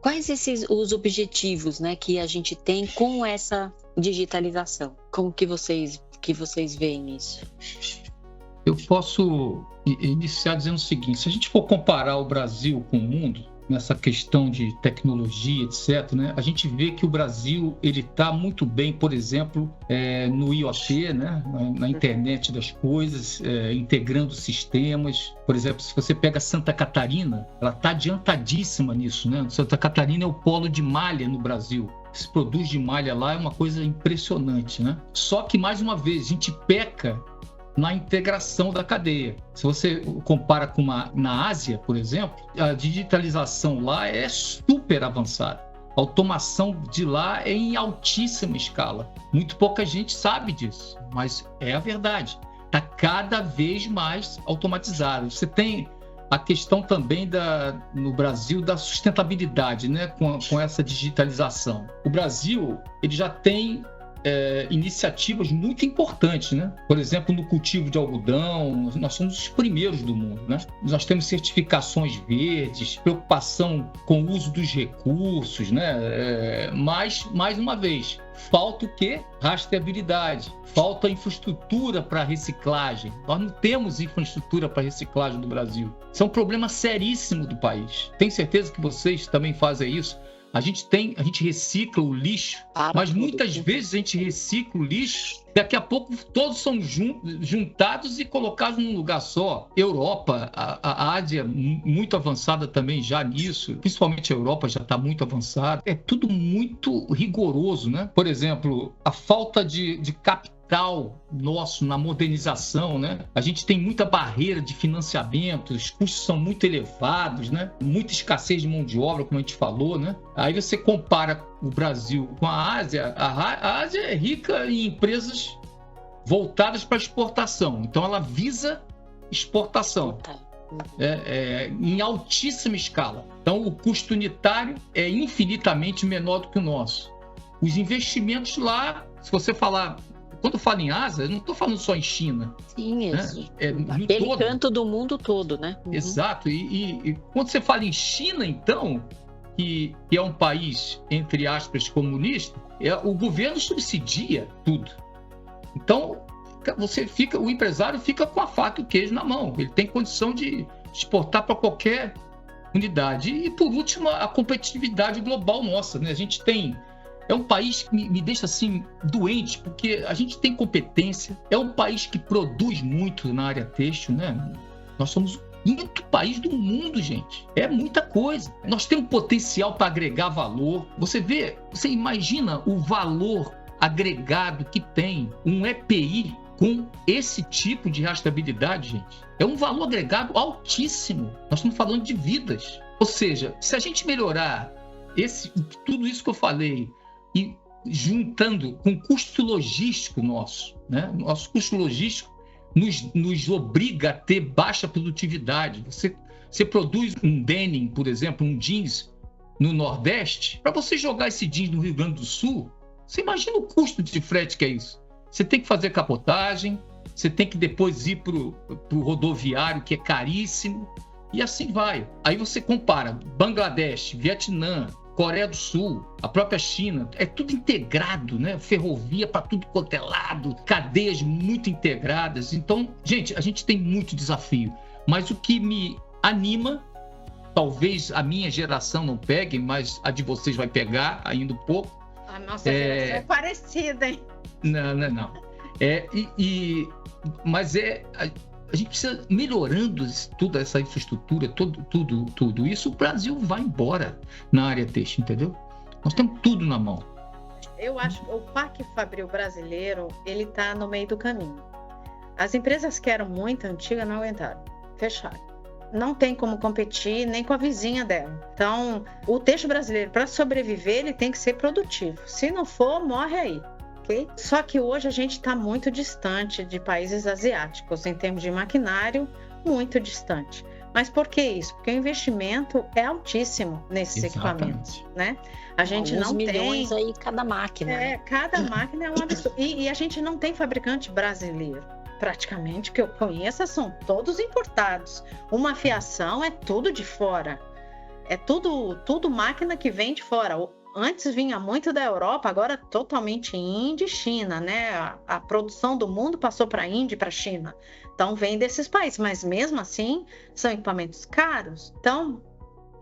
Quais os objetivos, né, que a gente tem com essa digitalização? Como que vocês veem isso? Eu posso iniciar dizendo o seguinte: se a gente for comparar o Brasil com o mundo, nessa questão de tecnologia, etc., né, a gente vê que o Brasil está muito bem, por exemplo, no IoT, né, na internet das coisas, integrando sistemas. Por exemplo, se você pega Santa Catarina, ela está adiantadíssima nisso, né? Santa Catarina é o polo de malha no Brasil. Se produz de malha lá é uma coisa impressionante, né? Só que, mais uma vez, a gente peca na integração da cadeia. Se você compara com na Ásia, por exemplo, a digitalização lá é super avançada. A automação de lá é em altíssima escala. Muito pouca gente sabe disso, mas é a verdade. Está cada vez mais automatizado. Você tem a questão também no Brasil da sustentabilidade, né, com essa digitalização. O Brasil ele já tem iniciativas muito importantes, né? Por exemplo, no cultivo de algodão, nós somos os primeiros do mundo, né? Nós temos certificações verdes, preocupação com o uso dos recursos, né? Mas, mais uma vez, falta o quê? Rastreabilidade, falta infraestrutura para reciclagem. Nós não temos infraestrutura para reciclagem no Brasil. Isso é um problema seríssimo do país. Tenho certeza que vocês também fazem isso. A gente recicla o lixo, mas muitas vezes a gente recicla o lixo, daqui a pouco todos são juntados e colocados num lugar só. Europa, a Ásia muito avançada também já nisso, principalmente a Europa já está muito avançada. É tudo muito rigoroso, né? Por exemplo, a falta de capital nosso na modernização, né? A gente tem muita barreira de financiamento, os custos são muito elevados, né? Muita escassez de mão de obra, como a gente falou, né? Aí você compara o Brasil com a Ásia. A Ásia é rica em empresas voltadas para exportação, então ela visa exportação em altíssima escala. Então o custo unitário é infinitamente menor do que o nosso. Os investimentos lá, se você falar... Quando eu falo em Ásia, eu não estou falando só em China. Sim, né? Aquele canto do mundo todo, né? Uhum. Exato. E quando você fala em China, então, que é um país, entre aspas, comunista, o governo subsidia tudo. Então, o empresário fica com a faca e o queijo na mão. Ele tem condição de exportar para qualquer unidade. E, por último, a competitividade global nossa, né? A gente tem... É um país que me deixa assim doente, porque a gente tem competência, é um país que produz muito na área têxtil, né? Nós somos o quinto país do mundo, gente. É muita coisa. Nós temos potencial para agregar valor. Você imagina o valor agregado que tem um EPI com esse tipo de rastreabilidade, gente. É um valor agregado altíssimo. Nós estamos falando de vidas. Ou seja, se a gente melhorar tudo isso que eu falei, e juntando com o custo logístico nosso, né? Nosso custo logístico nos obriga a ter baixa produtividade. Você produz um denim, por exemplo, um jeans no Nordeste, para você jogar esse jeans no Rio Grande do Sul, você imagina o custo de frete que é isso. Você tem que fazer capotagem, você tem que depois ir para o rodoviário, que é caríssimo, e assim vai. Aí você compara Bangladesh, Vietnã, Coreia do Sul, a própria China, é tudo integrado, né? Ferrovia para tudo quanto é lado, cadeias muito integradas. Então, gente, a gente tem muito desafio. Mas o que me anima, talvez a minha geração não pegue, mas a de vocês vai pegar ainda um pouco. A nossa geração é parecida, hein? Não. Mas a gente precisa melhorando toda essa infraestrutura, tudo isso, o Brasil vai embora na área têxtil, entendeu? Nós temos tudo na mão. Eu acho que o Parque Fabril brasileiro, ele está no meio do caminho. As empresas que eram muito antigas não aguentaram, fecharam. Não tem como competir nem com a vizinha dela. Então, o têxtil brasileiro, para sobreviver, ele tem que ser produtivo. Se não for, morre aí. Okay? Só que hoje a gente está muito distante de países asiáticos, em termos de maquinário, muito distante. Mas por que isso? Porque o investimento é altíssimo nesses equipamentos, né? A gente não tem... milhões aí cada máquina. Cada máquina é um absurdo. E a gente não tem fabricante brasileiro. Praticamente, que eu conheça, são todos importados. Uma fiação é tudo de fora. é tudo máquina que vem de fora. Antes vinha muito da Europa, agora totalmente Índia e China, né? A produção do mundo passou para a Índia e para a China. Então vem desses países, mas mesmo assim são equipamentos caros. Então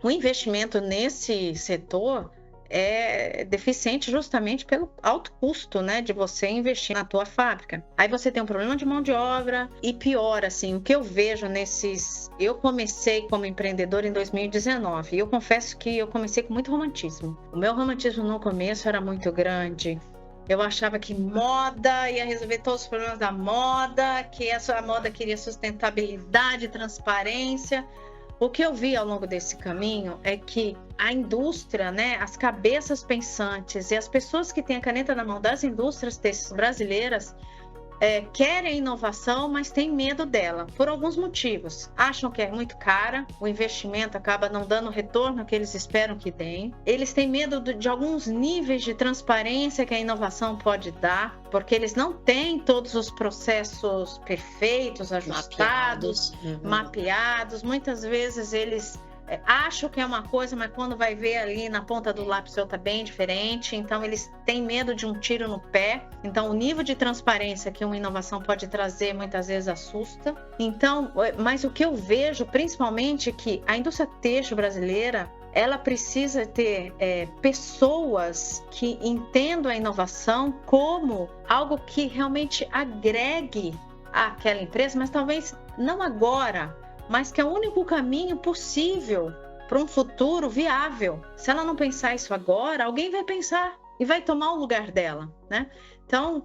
o investimento nesse setor é deficiente justamente pelo alto custo, né, de você investir na tua fábrica. Aí você tem um problema de mão de obra e pior, assim, o que eu vejo nesses... Eu comecei como empreendedor em 2019 e eu confesso que eu comecei com muito romantismo. O meu romantismo no começo era muito grande. Eu achava que moda ia resolver todos os problemas da moda, que a moda queria sustentabilidade, transparência. O que eu vi ao longo desse caminho é que a indústria, né, as cabeças pensantes e as pessoas que têm a caneta na mão das indústrias têxteis brasileiras querem inovação, mas têm medo dela, por alguns motivos. Acham que é muito cara, o investimento acaba não dando o retorno que eles esperam que deem. Eles têm medo de alguns níveis de transparência que a inovação pode dar, porque eles não têm todos os processos perfeitos, ajustados, mapeados. Muitas vezes eles acham que é uma coisa, mas quando vai ver ali na ponta do lápis está bem diferente. Então eles têm medo de um tiro no pé. Então o nível de transparência que uma inovação pode trazer muitas vezes assusta. Então, mas o que eu vejo principalmente é que a indústria têxtil brasileira, ela precisa ter pessoas que entendam a inovação como algo que realmente agregue àquela empresa, mas talvez não agora, mas que é o único caminho possível para um futuro viável. Se ela não pensar isso agora, alguém vai pensar e vai tomar o lugar dela, né? Então,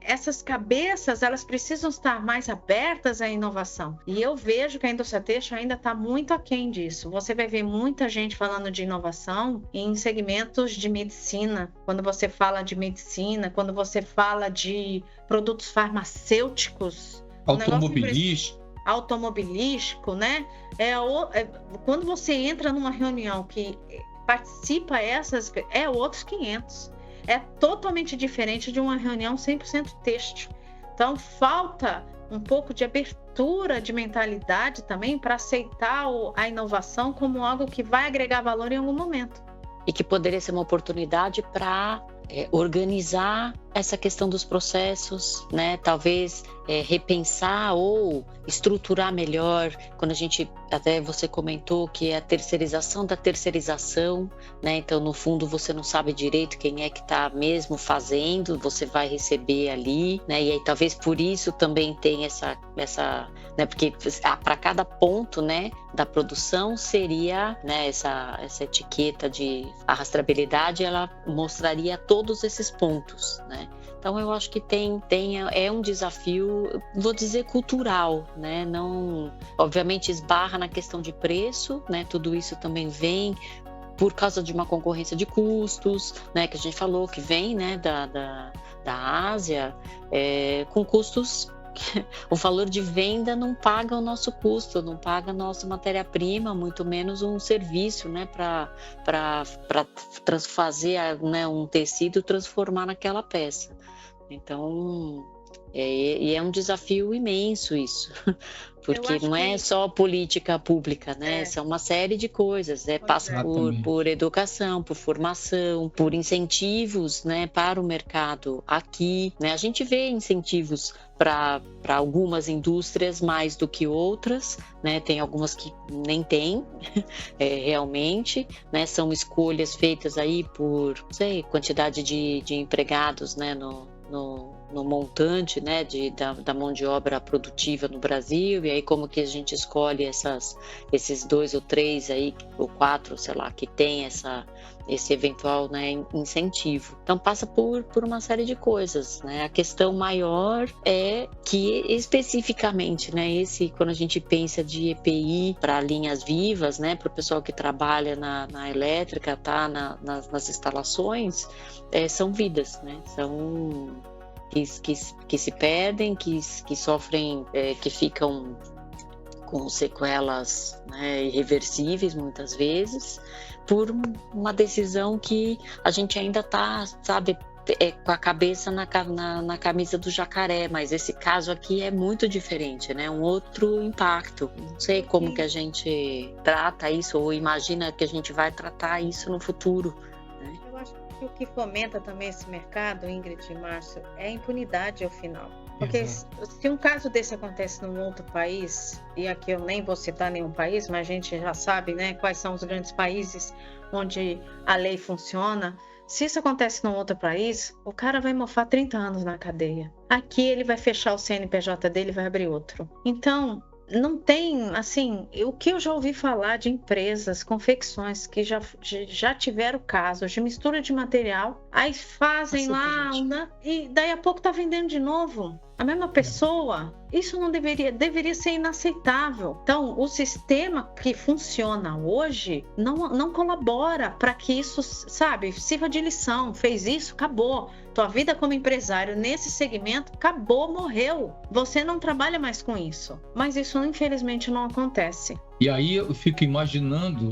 essas cabeças, elas precisam estar mais abertas à inovação. E eu vejo que a indústria têxtil ainda está muito aquém disso. Você vai ver muita gente falando de inovação em segmentos de medicina. Quando você fala de medicina, quando você fala de produtos farmacêuticos, automobilístico, né? Quando você entra numa reunião que participa outros 500. É totalmente diferente de uma reunião 100% têxtil. Então, falta um pouco de abertura de mentalidade também para aceitar a inovação como algo que vai agregar valor em algum momento. E que poderia ser uma oportunidade para organizar essa questão dos processos, né? Talvez repensar ou estruturar melhor. Quando a gente, até você comentou que é a terceirização da terceirização, né? Então, no fundo, você não sabe direito quem é que está mesmo fazendo, você vai receber ali, né? E aí talvez por isso também tem essa né? Porque para cada ponto, né, da produção seria, né, essa etiqueta de rastreabilidade, ela mostraria todos esses pontos, né? Então eu acho que é um desafio, vou dizer, cultural, né? Não, obviamente esbarra na questão de preço, né? Tudo isso também vem por causa de uma concorrência de custos, né? Que a gente falou que vem, né, da Ásia, com custos. O valor de venda não paga o nosso custo, não paga a nossa matéria-prima, muito menos um serviço, né, para fazer, né, um tecido transformar naquela peça. Então, é um desafio imenso isso, porque não é só política pública, né? São uma série de coisas, passa por educação, por formação, por incentivos, né, para o mercado aqui, né? A gente vê incentivos para algumas indústrias mais do que outras, né? Tem algumas que nem tem, realmente, né? São escolhas feitas aí por, não sei, quantidade de empregados, né, no montante, né, da mão de obra produtiva no Brasil, e aí como que a gente escolhe esses 2 ou 3 aí, ou 4, sei lá, que tem esse eventual, né, incentivo. Então passa por uma série de coisas, né? A questão maior é que especificamente, né, quando a gente pensa de EPI para linhas vivas, né, para o pessoal que trabalha na elétrica, tá, nas instalações, são vidas, né? São que se perdem, que sofrem, que ficam com sequelas, né, irreversíveis muitas vezes, por uma decisão que a gente ainda está, sabe, com a cabeça na camisa do jacaré, mas esse caso aqui é muito diferente, né? Um outro impacto. Não sei como que a gente trata isso ou imagina que a gente vai tratar isso no futuro, né? Eu acho que o que fomenta também esse mercado, Ingrid e Márcio, é a impunidade ao final. Porque se um caso desse acontece num outro país, e aqui eu nem vou citar nenhum país, mas a gente já sabe, né, quais são os grandes países onde a lei funciona. Se isso acontece num outro país, o cara vai mofar 30 anos na cadeia. Aqui ele vai fechar o CNPJ dele e vai abrir outro. Então, não tem, assim, o que eu já ouvi falar de empresas, confecções que já tiveram casos de mistura de material, aí fazem lá, né, e daí a pouco tá vendendo de novo. A mesma pessoa, isso não deveria ser inaceitável. Então, o sistema que funciona hoje não colabora para que isso, sabe, sirva de lição. Fez isso, acabou. Tua vida como empresário nesse segmento acabou, morreu. Você não trabalha mais com isso. Mas isso, infelizmente, não acontece. E aí eu fico imaginando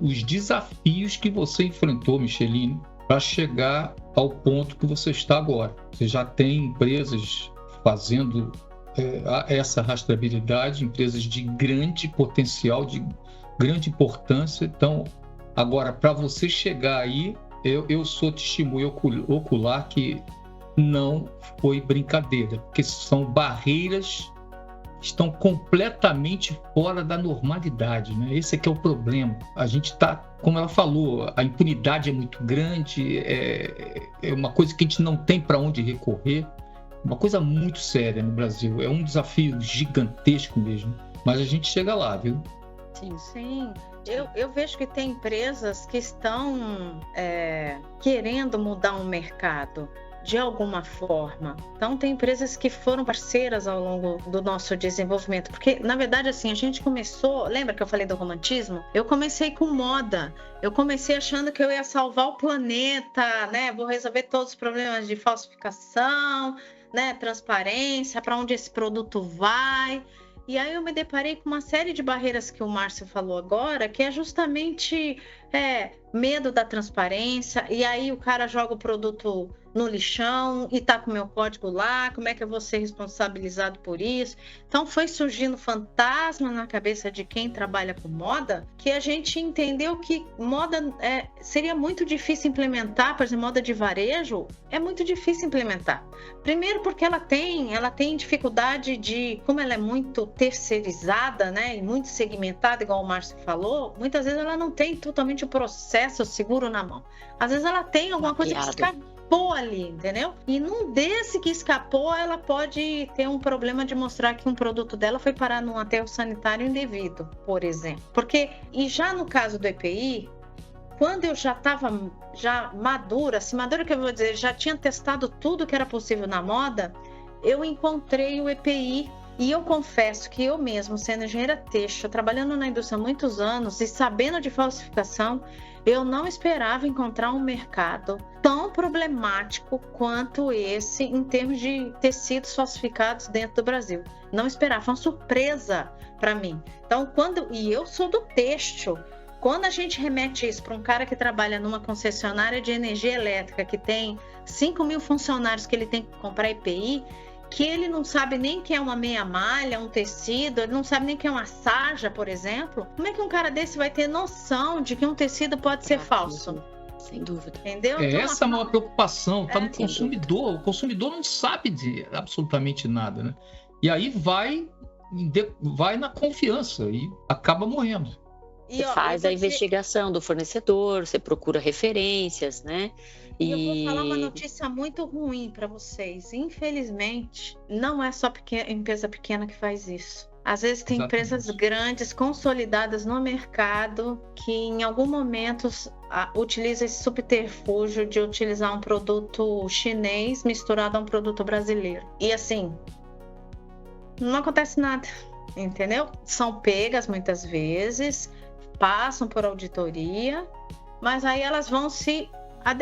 os desafios que você enfrentou, Micheline, para chegar ao ponto que você está agora. Você já tem empresas fazendo essa rastreabilidade, empresas de grande potencial, de grande importância. Então, agora, para você chegar aí, eu sou testemunha ocular que não foi brincadeira, porque são barreiras que estão completamente fora da normalidade, né? Esse é que é o problema. A gente está, como ela falou, a impunidade é muito grande, é uma coisa que a gente não tem para onde recorrer. Uma coisa muito séria no Brasil. É um desafio gigantesco mesmo. Mas a gente chega lá, viu? Sim. Eu vejo que tem empresas que estão querendo mudar um mercado de alguma forma. Então, tem empresas que foram parceiras ao longo do nosso desenvolvimento. Porque, na verdade, assim, a gente começou... Lembra que eu falei do romantismo? Eu comecei com moda. Eu comecei achando que eu ia salvar o planeta, né? Vou resolver todos os problemas de falsificação, né? Transparência, para onde esse produto vai. E aí eu me deparei com uma série de barreiras que o Márcio falou agora, que é justamente medo da transparência, e aí o cara joga o produto no lixão e tá com o meu código lá, como é que eu vou ser responsabilizado por isso? Então foi surgindo fantasma na cabeça de quem trabalha com moda, que a gente entendeu que moda seria muito difícil implementar, por exemplo, moda de varejo é muito difícil implementar. Primeiro porque ela tem dificuldade de, como ela é muito terceirizada, né, e muito segmentada, igual o Márcio falou, muitas vezes ela não tem totalmente o processo seguro na mão. Às vezes ela tem alguma coisa que escapou ali, entendeu? E num desse que escapou, ela pode ter um problema de mostrar que um produto dela foi parar num aterro sanitário indevido, por exemplo. E já no caso do EPI, quando eu já estava madura, assim, madura que eu vou dizer, já tinha testado tudo que era possível na moda, eu encontrei o EPI. E eu confesso que eu mesmo, sendo engenheira têxtil, trabalhando na indústria há muitos anos e sabendo de falsificação, eu não esperava encontrar um mercado tão problemático quanto esse em termos de tecidos falsificados dentro do Brasil. Não esperava, foi uma surpresa para mim. Então, e eu sou do têxtil. Quando a gente remete isso para um cara que trabalha numa concessionária de energia elétrica, que tem 5.000 funcionários que ele tem que comprar EPI, que ele não sabe nem que é uma meia malha, um tecido, ele não sabe nem que é uma sarja, por exemplo. Como é que um cara desse vai ter noção de que um tecido pode ser falso? Sem dúvida. Entendeu? Então, essa é a maior preocupação, tá no consumidor. Dúvida. O consumidor não sabe de absolutamente nada, né? E aí vai na confiança e acaba morrendo. Você faz a investigação do fornecedor, você procura referências, né? E eu vou falar uma notícia muito ruim para vocês. Infelizmente, não é só empresa pequena que faz isso. Às vezes tem empresas grandes, consolidadas no mercado, que em algum momento utiliza esse subterfúgio de utilizar um produto chinês misturado a um produto brasileiro. E assim, não acontece nada, entendeu? São pegas muitas vezes, passam por auditoria, mas aí elas vão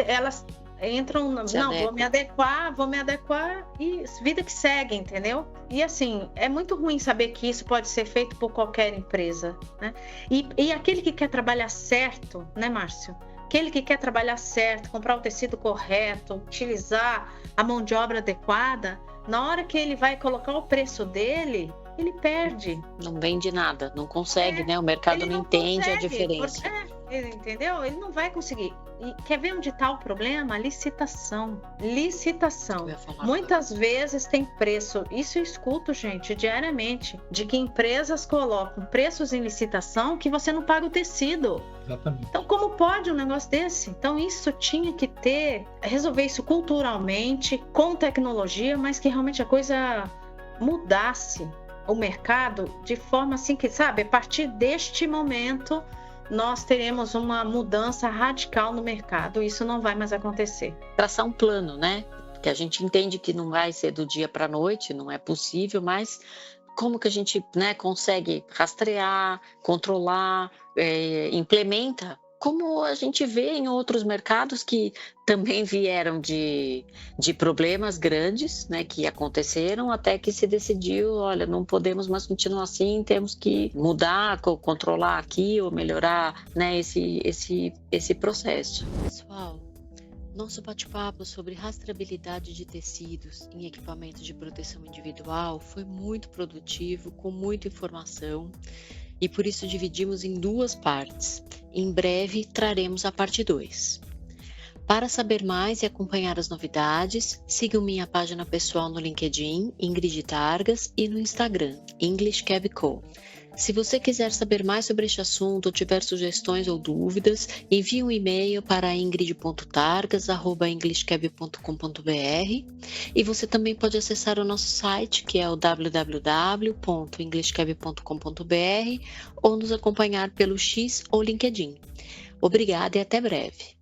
elas entram, vou me adequar e vida que segue, entendeu? E assim, é muito ruim saber que isso pode ser feito por qualquer empresa, né? E aquele que quer trabalhar certo, né, Márcio? aquele que quer trabalhar certo, comprar o tecido correto, utilizar a mão de obra adequada, na hora que ele vai colocar o preço dele, ele perde. Não vende nada, não consegue, né? O mercado não entende consegue, a diferença. Entendeu? Ele não vai conseguir. E quer ver onde está o problema? Licitação. Licitação. Muitas vezes tem preço. Isso eu escuto, gente, diariamente. De que empresas colocam preços em licitação que você não paga o tecido. Exatamente. Então, como pode um negócio desse? Então, isso tinha que resolver isso culturalmente, com tecnologia, mas que realmente a coisa mudasse o mercado de forma assim que, sabe, a partir deste momento nós teremos uma mudança radical no mercado. Isso não vai mais acontecer. Traçar um plano, né? Que a gente entende que não vai ser do dia para a noite, não é possível, mas como que a gente, né, consegue rastrear, controlar, implementa, como a gente vê em outros mercados que também vieram de problemas grandes, né, que aconteceram até que se decidiu, olha, não podemos mais continuar assim, temos que mudar, controlar aqui ou melhorar, né, esse processo. Pessoal, nosso bate-papo sobre rastreabilidade de tecidos em equipamentos de proteção individual foi muito produtivo, com muita informação. E por isso dividimos em 2 partes. Em breve traremos a parte 2. Para saber mais e acompanhar as novidades, sigam minha página pessoal no LinkedIn, Ingrid Targas, e no Instagram, English Cab Co. Se você quiser saber mais sobre este assunto ou tiver sugestões ou dúvidas, envie um e-mail para ingrid.targas@englishcab.com.br e você também pode acessar o nosso site, que é o www.englishcab.com.br ou nos acompanhar pelo X ou LinkedIn. Obrigada e até breve.